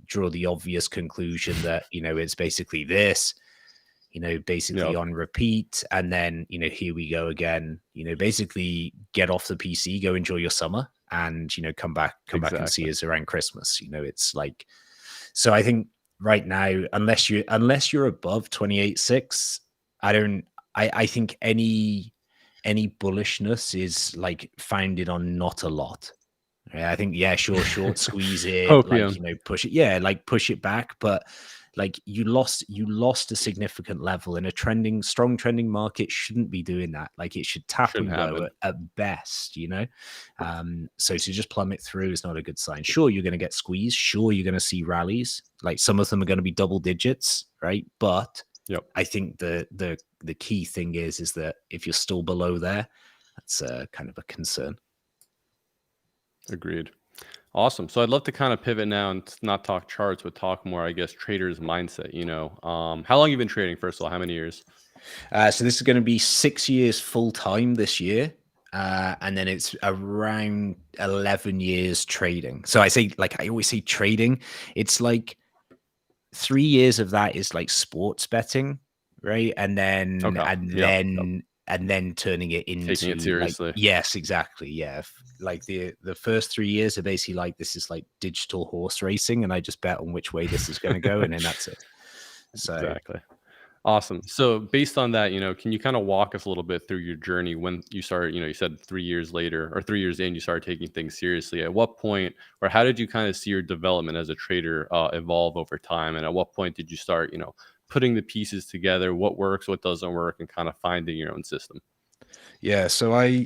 obvious conclusion that, it's basically this, on repeat. And then, here we go again, basically get off the PC, go enjoy your summer, and, come back and see us around Christmas. It's like, so I think right now, unless you're above 28.6, I think any bullishness is founded on not a lot. Right? I think, short squeeze it, push it, push it back, but you lost a significant level, and a strong trending market shouldn't be doing that. It should tap and go at best, so to just plummet through is not a good sign. Sure, you're going to get squeezed. Sure, you're going to see rallies. Some of them are going to be double digits, right? But I think the key thing is that if you're still below there, that's kind of a concern. Agreed. Awesome. So I'd love to kind of pivot now and not talk charts, but talk more, I guess, traders' mindset. How long have you been trading? First of all, how many years? So this is going to be 6 years full time this year. and then it's around 11 years trading. So I say, like, I always say trading, it's like 3 years of that is like sports betting, right? And then Okay. and then turning it into Taking it seriously. like, yes, exactly. Yeah. Like the first 3 years are basically like, this is like digital horse racing, and I just bet on which way this is going to go, and then that's it. So Exactly. Awesome. So based on that, can you kind of walk us a little bit through your journey when you started, you said 3 years later or 3 years in, you started taking things seriously. At what point, or how did you kind of see your development as a trader evolve over time? And at what point did you start, putting the pieces together, what works, what doesn't work, and kind of finding your own system? yeah, so I'll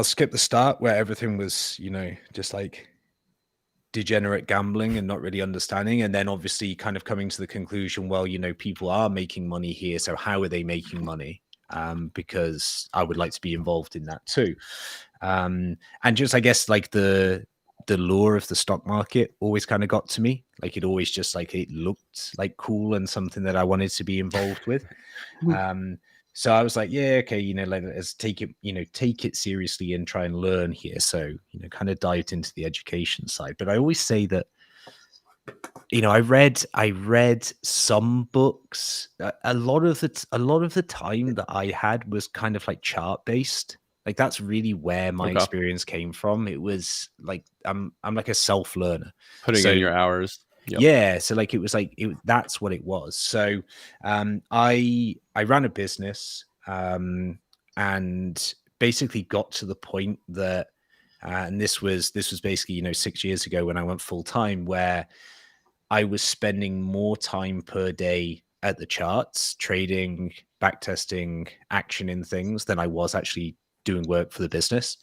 skip the start where everything was, just like degenerate gambling and not really understanding, and then obviously kind of coming to the conclusion, well, people are making money here, so how are they making money? Because I would like to be involved in that too. And just, I guess, like the lure of the stock market always kind of got to me. Like, it always just, like, it looked like cool and something that I wanted to be involved with. So I was like, yeah, okay, let's take it seriously and try and learn here. So, kind of dived into the education side. But I always say that, I read some books. A lot of the time that I had was kind of like chart based. Like, that's really where my experience came from. It was like, I'm like a self learner. Putting in your hours. Yep. Yeah, so like, it was like, that's what it was. So I ran a business, and basically got to the point that, and this was basically 6 years ago when I went full time, where I was spending more time per day at the charts, trading, backtesting, actioning things, than I was actually doing work for the business.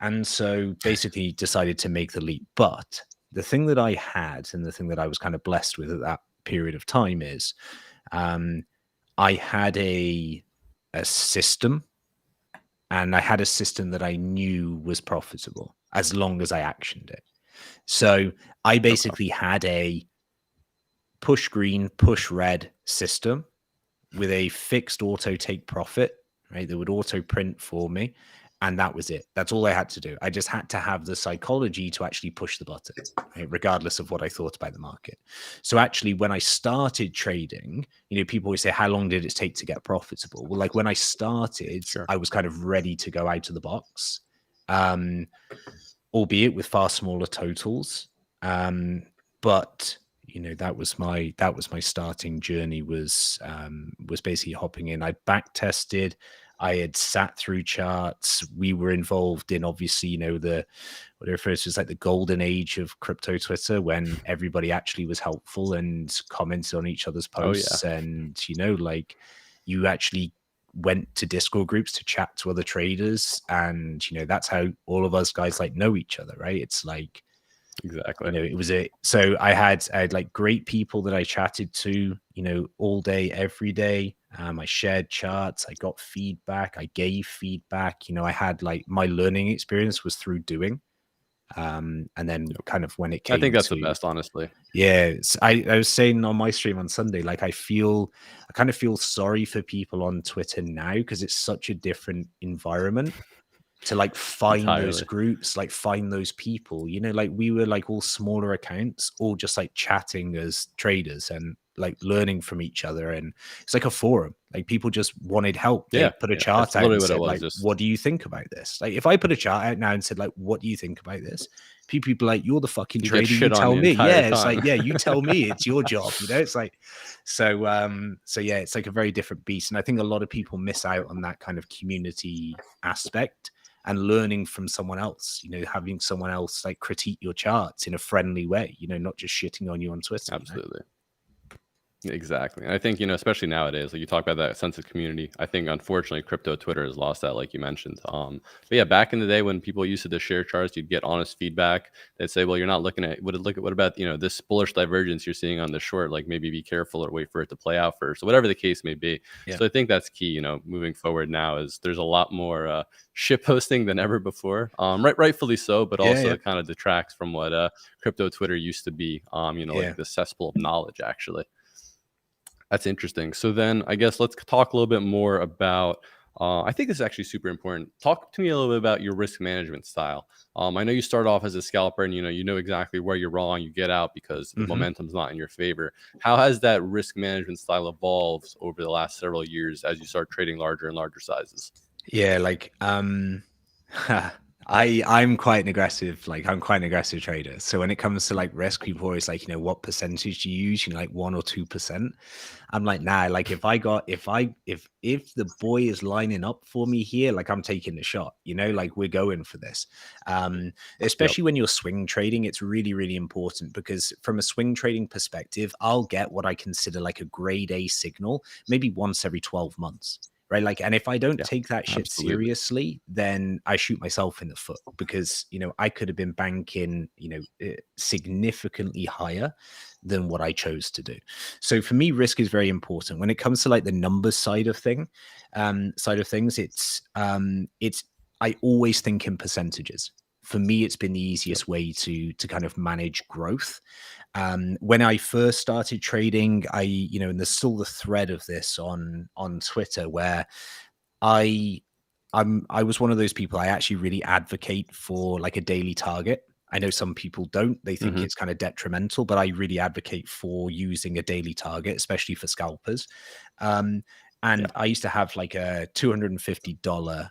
And so basically decided to make the leap. But the thing that I had, and the thing that I was kind of blessed with at that period of time, is I had a system, and I had a system that I knew was profitable as long as I actioned it. So I basically had a push green, push red system with a fixed auto take profit, right? That would auto print for me. And that was it. That's all I had to do. I just had to have the psychology to actually push the button, right? Regardless of what I thought about the market. So actually, when I started trading, people always say, how long did it take to get profitable? Well, like, when I started, I was kind of ready to go out of the box, albeit with far smaller totals. But that was my starting journey, was basically hopping in. I back-tested, I had sat through charts. We were involved in, obviously, what it refers to as like the golden age of crypto Twitter, when everybody actually was helpful and commented on each other's posts. And, like, you actually went to Discord groups to chat to other traders. And, that's how all of us guys like know each other, right? It's like, exactly. It was so I had like great people that I chatted to, all day, every day. I shared charts, I got feedback, I gave feedback. I had, like, my learning experience was through doing. And then kind of when it came, I think that's the best, honestly. Yeah, I was saying on my stream on Sunday, like, I kind of feel sorry for people on Twitter now, because it's such a different environment to, like, find those groups, like, find those people, like, we were like all smaller accounts, all just like chatting as traders and like learning from each other. And it's like a forum, like, people just wanted help. They put a chart out and said, like, what do you think about this? Like, if I put a chart out now and said, like, what do you think about this? People would be like, you're the fucking trader, you tell me. Yeah, it's like, yeah, you tell me, it's your job, it's like, so yeah, it's like a very different beast. And I think a lot of people miss out on that kind of community aspect, and learning from someone else, having someone else like critique your charts in a friendly way, not just shitting on you on Twitter. Absolutely. Exactly. And I think, especially nowadays, like, you talk about that sense of community. I think, unfortunately, crypto Twitter has lost that, like you mentioned. But yeah, back in the day when people used to just share charts, you'd get honest feedback. They'd say, well, you're not looking at what about, this bullish divergence you're seeing on the short, like, maybe be careful or wait for it to play out first, or whatever the case may be. Yeah. So I think that's key, moving forward now, is there's a lot more ship posting than ever before. Rightfully so, but also it kind of detracts from what crypto Twitter used to be, like the cesspool of knowledge, actually. That's interesting. So then I guess let's talk a little bit more about I think this is actually super important. Talk to me a little bit about your risk management style. I know you start off as a scalper, and you know exactly where you're wrong. You get out because the momentum's not in your favor. How has that risk management style evolved over the last several years as you start trading larger and larger sizes? Yeah, like I'm quite an aggressive, I'm quite an aggressive trader. So when it comes to like risk, people are always like, what percentage do you use? Like 1 or 2%. I'm like, nah, like if the boy is lining up for me here, like I'm taking the shot, like we're going for this. Especially when you're swing trading, it's really, really important because from a swing trading perspective, I'll get what I consider like a grade A signal, maybe once every 12 months. Right. Like, and if I don't take that shit seriously, then I shoot myself in the foot because, I could have been banking, significantly higher than what I chose to do. So for me, risk is very important when it comes to like the numbers side of things. I always think in percentages. For me, it's been the easiest way to kind of manage growth. When I first started trading, and there's still the thread of this on Twitter where I was one of those people. I actually really advocate for like a daily target. I know some people don't. They think it's kind of detrimental, but I really advocate for using a daily target, especially for scalpers. I used to have like a $250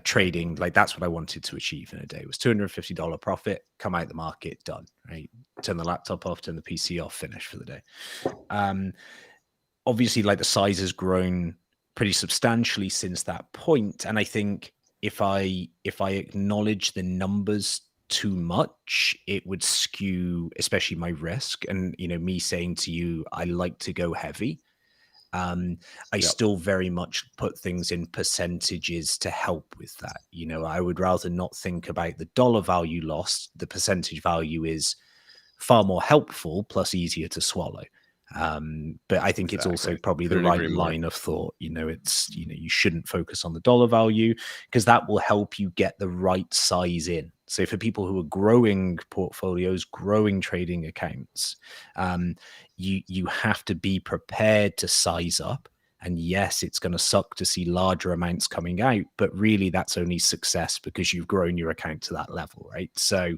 trading, like that's what I wanted to achieve in a day. It was $250 profit, come out the market, done, right? Turn the laptop off, turn the PC off, finish for the day. Obviously, like the size has grown pretty substantially since that point. And I think if I acknowledge the numbers too much, it would skew, especially my risk. And, me saying to you, I like to go heavy. I still very much put things in percentages to help with that. I would rather not think about the dollar value lost. The percentage value is far more helpful, plus easier to swallow. But I think it's also probably the right line of thought. It's, you shouldn't focus on the dollar value because that will help you get the right size in. So for people who are growing portfolios, growing trading accounts, you have to be prepared to size up. And yes, it's going to suck to see larger amounts coming out, but really that's only success because you've grown your account to that level, right? So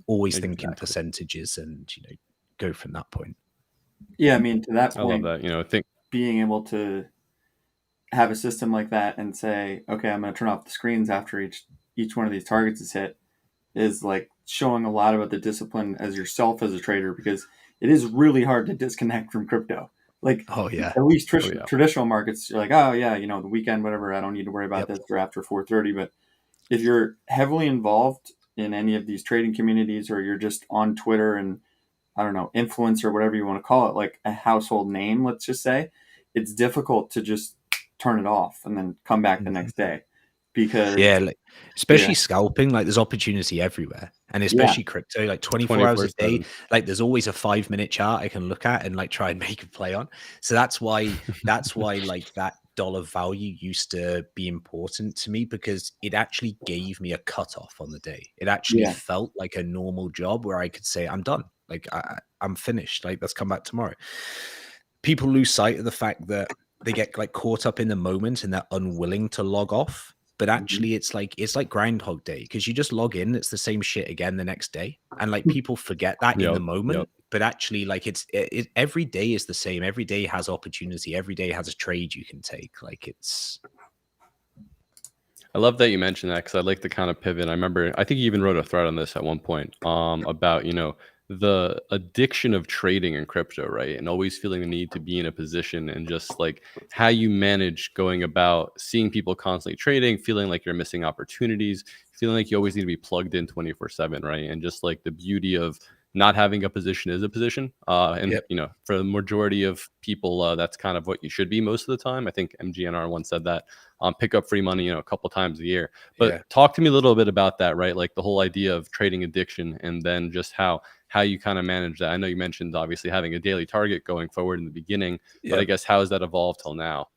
always think in percentages and, go from that point. Yeah, I mean, to that point, I love that. Being able to have a system like that and say, okay, I'm going to turn off the screens after each one of these targets is hit is like showing a lot about the discipline as yourself as a trader, because it is really hard to disconnect from crypto. Like, at least traditional markets, you're like, oh yeah, the weekend, whatever, I don't need to worry about this or after 4:30. But if you're heavily involved in any of these trading communities, or you're just on Twitter and I don't know, influencer, whatever you want to call it, like a household name, let's just say, it's difficult to just turn it off and then come back the next day. Because especially scalping, like there's opportunity everywhere, and especially crypto, like 24 hours a day, like there's always a 5-minute chart I can look at and like try and make a play on. So that's why like that dollar value used to be important to me, because it actually gave me a cutoff on the day. It actually felt like a normal job where I could say, I'm done. Like I'm finished. Like let's come back tomorrow. People lose sight of the fact that they get like caught up in the moment and they're unwilling to log off. But actually, it's like Groundhog Day, because you just log in, it's the same shit again the next day, and like people forget that in the moment. But actually, like it's every day is the same. Every day has opportunity. Every day has a trade you can take. Like it's. I love that you mentioned that, because I like to kind of pivot. I think you even wrote a thread on this at one point about the addiction of trading in crypto, right? And always feeling the need to be in a position, and just like how you manage going about seeing people constantly trading, feeling like you're missing opportunities, feeling like you always need to be plugged in 24/7, right? And just like the beauty of not having a position is a position. And for the majority of people, that's kind of what you should be most of the time. I think MGNR once said that. Pick up free money, a couple times a year. But talk to me a little bit about that, right? Like the whole idea of trading addiction, and then just how you kind of manage that. I know you mentioned obviously having a daily target going forward in the beginning, but I guess how has that evolved till now?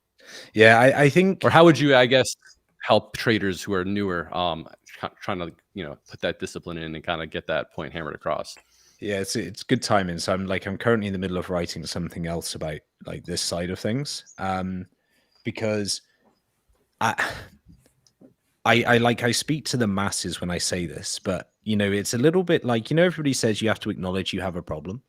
Yeah, I think, or how would you, I guess, help traders who are newer, trying to put that discipline in and kind of get that point hammered across? Yeah, it's good timing. So I'm currently in the middle of writing something else about like this side of things, because I speak to the masses when I say this, but it's a little bit like, everybody says you have to acknowledge you have a problem.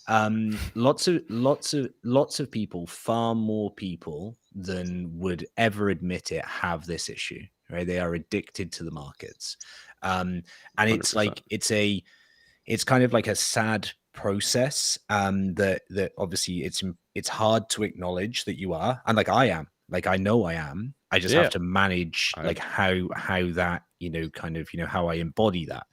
Lots of people, far more people than would ever admit it, have this issue, right? They are addicted to the markets. And it's 100%. like, it's kind of like a sad process. That obviously it's hard to acknowledge that you are, and like I am, like I know I am. I just have to manage like how that, kind of, how I embody that.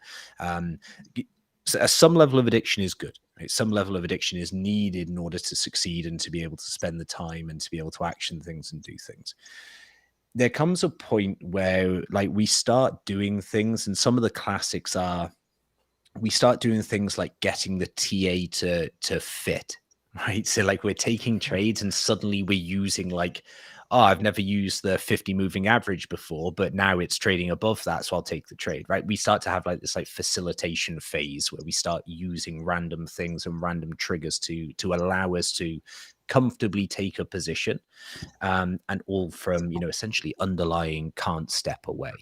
So some level of addiction is good, right? Some level of addiction is needed in order to succeed and to be able to spend the time and to be able to action things and do things. There comes a point where like we start doing things, and some of the classics are, we start doing things like getting the TA to fit, right? So like we're taking trades and suddenly we're using like, oh, I've never used the 50 moving average before, but now it's trading above that, so I'll take the trade, right? We start to have like this like facilitation phase where we start using random things and random triggers to allow us to comfortably take a position, and all from, essentially underlying can't step away.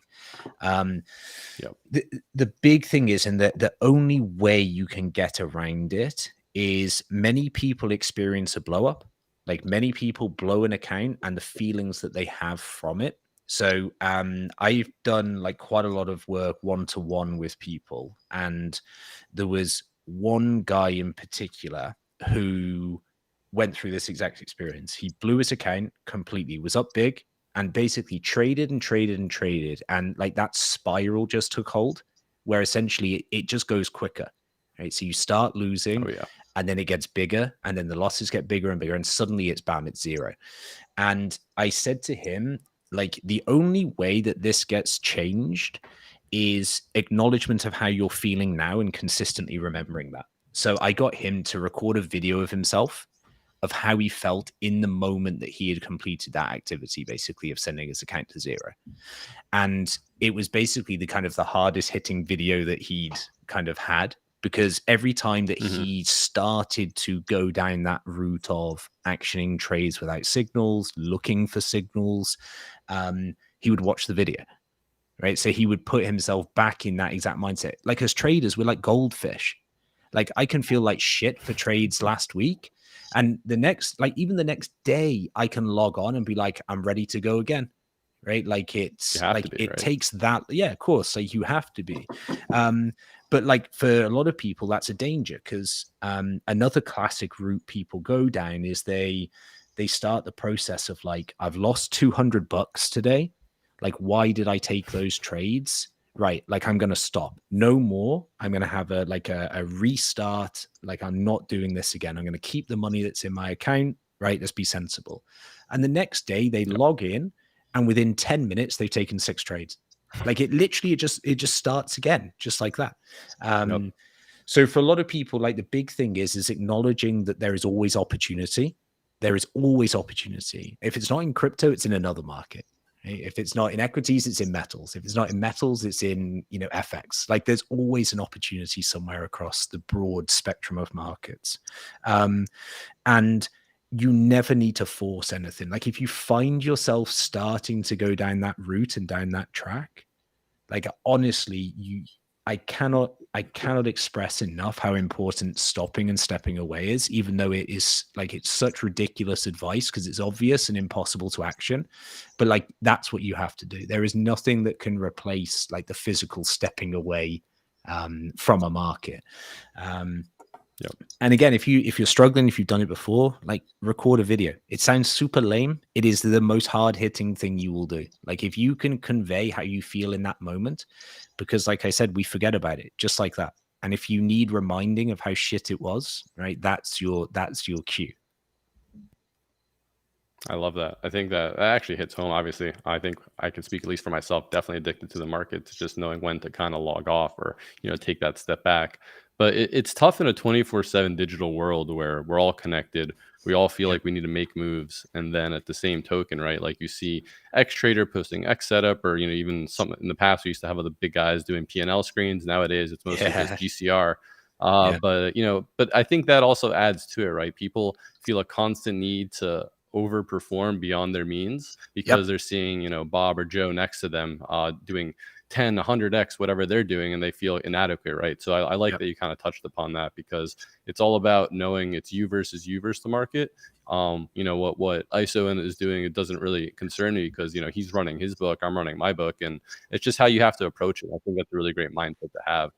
The big thing is, and the only way you can get around it is, many people experience a blow up. Like many people blow an account and the feelings that they have from it. So I've done like quite a lot of work one-to-one with people, and there was one guy in particular who went through this exact experience. He blew his account completely, was up big, and basically traded and traded and traded, and like that spiral just took hold, where essentially it just goes quicker, right? So you start losing, and then it gets bigger, and then the losses get bigger and bigger, and suddenly it's bam, it's zero. And I said to him, like, the only way that this gets changed is acknowledgement of how you're feeling now and consistently remembering that. So I got him to record a video of himself, of how he felt in the moment that he had completed that activity, basically of sending his account to zero. And it was basically the kind of the hardest hitting video that he'd kind of had, because every time that he started to go down that route of actioning trades without signals, looking for signals, he would watch the video, right? So he would put himself back in that exact mindset. Like, as traders, we're like goldfish. Like, I can feel like shit for trades last week, and the next, like even the next day, I can log on and be like, I'm ready to go again, right? Like it's like it takes that, yeah, of course, like you have to be. But like for a lot of people, that's a danger, because another classic route people go down is they start the process of like, I've lost $200 today. Like, why did I take those trades? Right, like I'm going to stop. No more. I'm going to have a restart. Like, I'm not doing this again. I'm going to keep the money that's in my account. Right, let's be sensible. And the next day they log in, and within 10 minutes they've taken 6 trades. Like, it literally, it just starts again, just like that. So for a lot of people, like, the big thing is acknowledging that there is always opportunity. There is always opportunity. If it's not in crypto, it's in another market. If it's not in equities, it's in metals. If it's not in metals, it's in, FX. Like, there's always an opportunity somewhere across the broad spectrum of markets. And you never need to force anything. Like, if you find yourself starting to go down that route and down that track, like, honestly, I cannot express enough how important stopping and stepping away is, even though it is like, it's such ridiculous advice because it's obvious and impossible to action. But like, that's what you have to do. There is nothing that can replace like the physical stepping away from a market. And again, if you're struggling, if you've done it before, like, record a video. It sounds super lame. It is the most hard-hitting thing you will do. Like, if you can convey how you feel in that moment, because like I said, we forget about it just like that. And if you need reminding of how shit it was, right, that's your cue. I love that. I think that actually hits home. Obviously, I think I can speak at least for myself, definitely addicted to the markets, just knowing when to kind of log off or, take that step back. But it's tough in a 24/7 digital world where we're all connected. We all feel like we need to make moves. And then at the same token, right, like you see X trader posting X setup, or, even some in the past, we used to have other big guys doing P&L screens. Nowadays, it's mostly just GCR. But I think that also adds to it, right? People feel a constant need to overperform beyond their means because they're seeing, Bob or Joe next to them doing 10, 100x, whatever they're doing, and they feel inadequate, right? So I like that you kind of touched upon that, because it's all about knowing it's you versus the market. What ISO is doing, it doesn't really concern me, because he's running his book, I'm running my book, and it's just how you have to approach it. I think that's a really great mindset to have.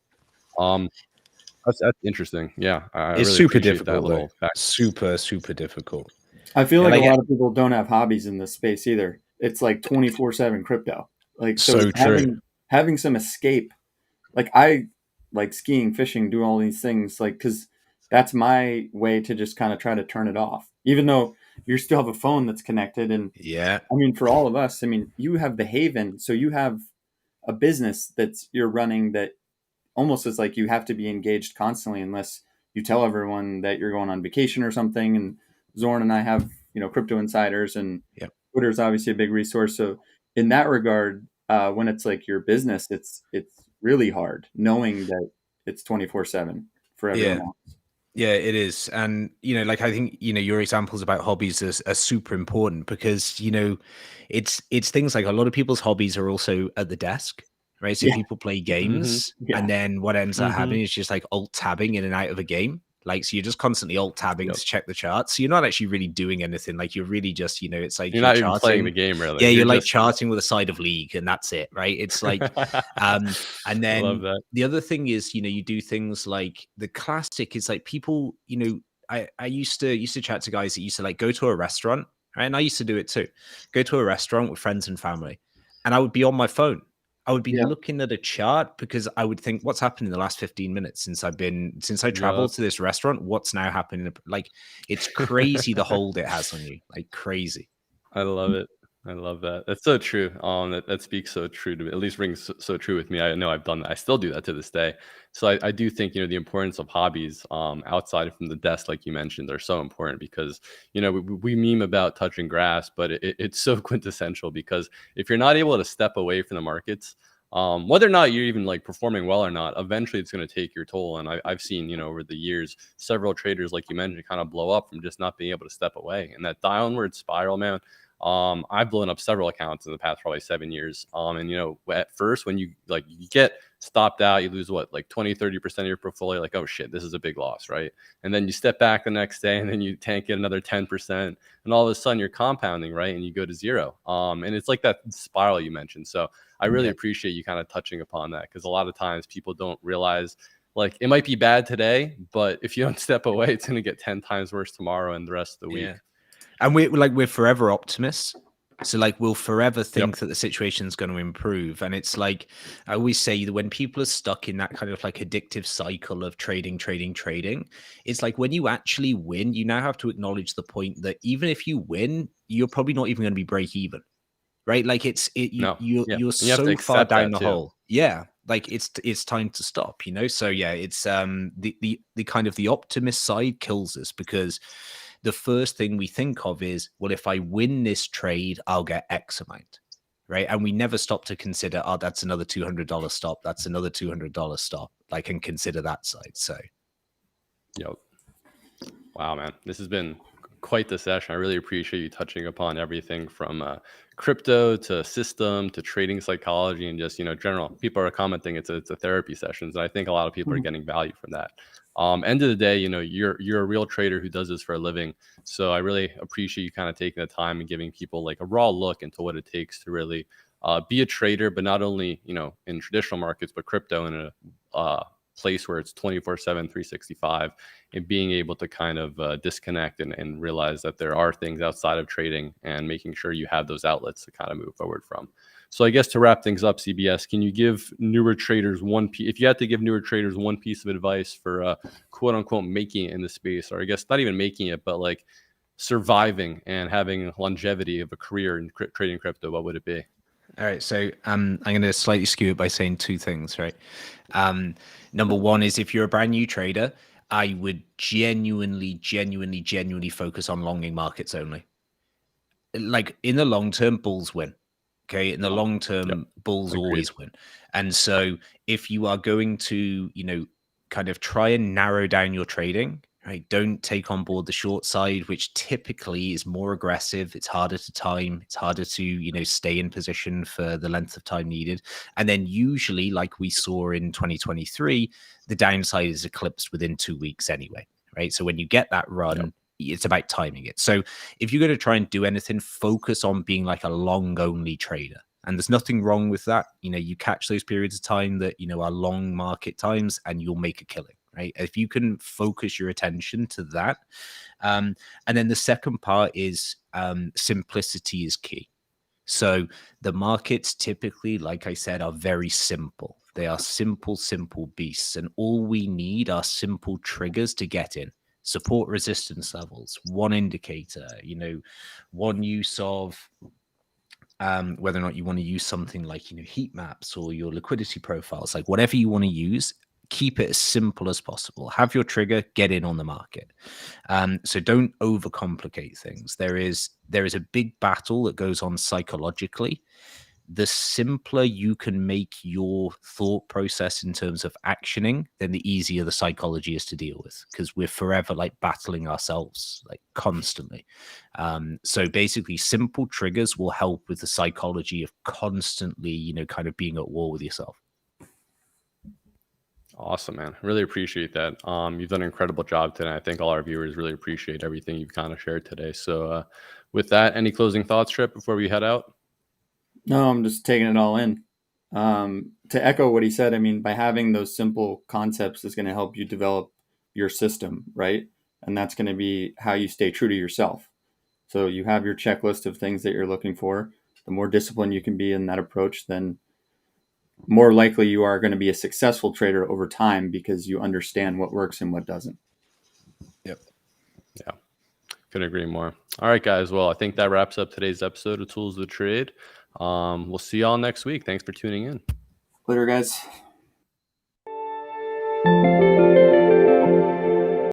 That's interesting. Yeah, it's really super appreciate difficult. That little fact. Super difficult. I feel like a lot of people don't have hobbies in this space either. It's like 24/7 crypto. Like, so having some escape. Like, I like skiing, fishing, do all these things, like, because that's my way to just kind of try to turn it off, even though you still have a phone that's connected. And I mean, for all of us, I mean, you have the Haven, so you have a business that's you're running that almost is like you have to be engaged constantly, unless you tell everyone that you're going on vacation or something. And Zorn and I have, crypto insiders, and Twitter is obviously a big resource. So in that regard, when it's like your business, it's really hard knowing that it's 24/7 for everyone else. Yeah, it is. And, like, I think, your examples about hobbies are super important, because, it's things like a lot of people's hobbies are also at the desk, right? So people play games, and then what ends up happening is just like alt tabbing in and out of a game. Like, so you're just constantly alt tabbing to check the charts. So you're not actually really doing anything. Like, you're really just, it's like you're not even playing the game, really. Yeah, you're like charting with a side of League, and that's it, right? It's like, and then I love that. The other thing is, you do things like the classic is like people, I used to chat to guys that used to like go to a restaurant, right? And I used to do it too. Go to a restaurant with friends and family, and I would be on my phone. I would be looking at a chart, because I would think, what's happened in the last 15 minutes since I traveled to this restaurant? What's now happening? Like, it's crazy the hold it has on you, like crazy. I love it. I love that. That's so true. That speaks so true to me. At least rings so true with me. I know I've done that. I still do that to this day. So I do think, the importance of hobbies outside from the desk, like you mentioned, are so important, because, we meme about touching grass, but it's so quintessential, because if you're not able to step away from the markets, whether or not you're even like performing well or not, eventually it's going to take your toll. And I've seen, over the years, several traders, like you mentioned, kind of blow up from just not being able to step away. And that downward spiral, man. I've blown up several accounts in the past probably 7 years. And at first, when you get stopped out, you lose like 20-30% of your portfolio, like, oh shit, this is a big loss, right? And then you step back the next day, and then you tank it another 10%, and all of a sudden you're compounding, right? And you go to zero. And it's like that spiral you mentioned. So I really appreciate you kind of touching upon that, because a lot of times people don't realize, like, it might be bad today, but if you don't step away, it's going to get 10 times worse tomorrow and the rest of the week. And we're forever optimists. So like, we'll forever think that the situation is going to improve. And it's like, I always say that when people are stuck in that kind of like addictive cycle of trading, it's like, when you actually win, you now have to acknowledge the point that even if you win, you're probably not even going to be break even, right? Like, you're so far down the hole. Yeah. Like, it's time to stop, So it's the kind of the optimist side kills us, because the first thing we think of is, well, if I win this trade, I'll get X amount, right? And we never stop to consider, oh, that's another $200 stop. That's another $200 stop. Like, and consider that side. So, wow, man, this has been quite the session. I really appreciate you touching upon everything from crypto to system to trading psychology, and just general. People are commenting it's a therapy sessions, and I think a lot of people are getting value from that. End of the day, you're a real trader who does this for a living. So I really appreciate you kind of taking the time and giving people like a raw look into what it takes to really be a trader, but not only, in traditional markets, but crypto in a place where it's 24/7, 365, and being able to kind of disconnect and realize that there are things outside of trading, and making sure you have those outlets to kind of move forward from. So I guess to wrap things up, CBS, can you give newer traders if you had to give newer traders one piece of advice for quote unquote making it in the space, or I guess not even making it, but like surviving and having longevity of a career in trading crypto, what would it be? All right, so I'm going to slightly skew it by saying two things, right? Number one is, if you're a brand new trader, I would genuinely focus on longing markets only. Like, in the long term, bulls win. Okay, in the long term, bulls always win. And so if you are going to, kind of try and narrow down your trading, right? Don't take on board the short side, which typically is more aggressive. It's harder to time. It's harder to, stay in position for the length of time needed. And then usually, like we saw in 2023, the downside is eclipsed within 2 weeks anyway, right? So when you get that run, it's about timing it. So if you're going to try and do anything, focus on being like a long only trader. And there's nothing wrong with that. You catch those periods of time that, are long market times and you'll make a killing, right? If you can focus your attention to that. And then the second part is simplicity is key. So the markets typically, like I said, are very simple. They are simple beasts. And all we need are simple triggers to get in. Support resistance levels, one indicator, one use of whether or not you want to use something like, heat maps or your liquidity profiles, like whatever you want to use, keep it as simple as possible. Have your trigger, get in on the market. So don't overcomplicate things. There is a big battle that goes on psychologically. The simpler you can make your thought process in terms of actioning, then the easier the psychology is to deal with, because we're forever like battling ourselves, like constantly. So basically simple triggers will help with the psychology of constantly, kind of being at war with yourself. Awesome, man. Really appreciate that. You've done an incredible job today. I think all our viewers really appreciate everything you've kind of shared today. So with that, any closing thoughts, Trip, before we head out? No, I'm just taking it all in. To echo what he said, I mean, by having those simple concepts is going to help you develop your system, right? And that's going to be how you stay true to yourself. So you have your checklist of things that you're looking for. The more disciplined you can be in that approach, then more likely you are going to be a successful trader over time, because you understand what works and what doesn't. Yep. Yeah. Couldn't agree more. All right, guys. Well, I think that wraps up today's episode of Tools of the Trade. We'll see y'all next week. Thanks for tuning in. Later, guys.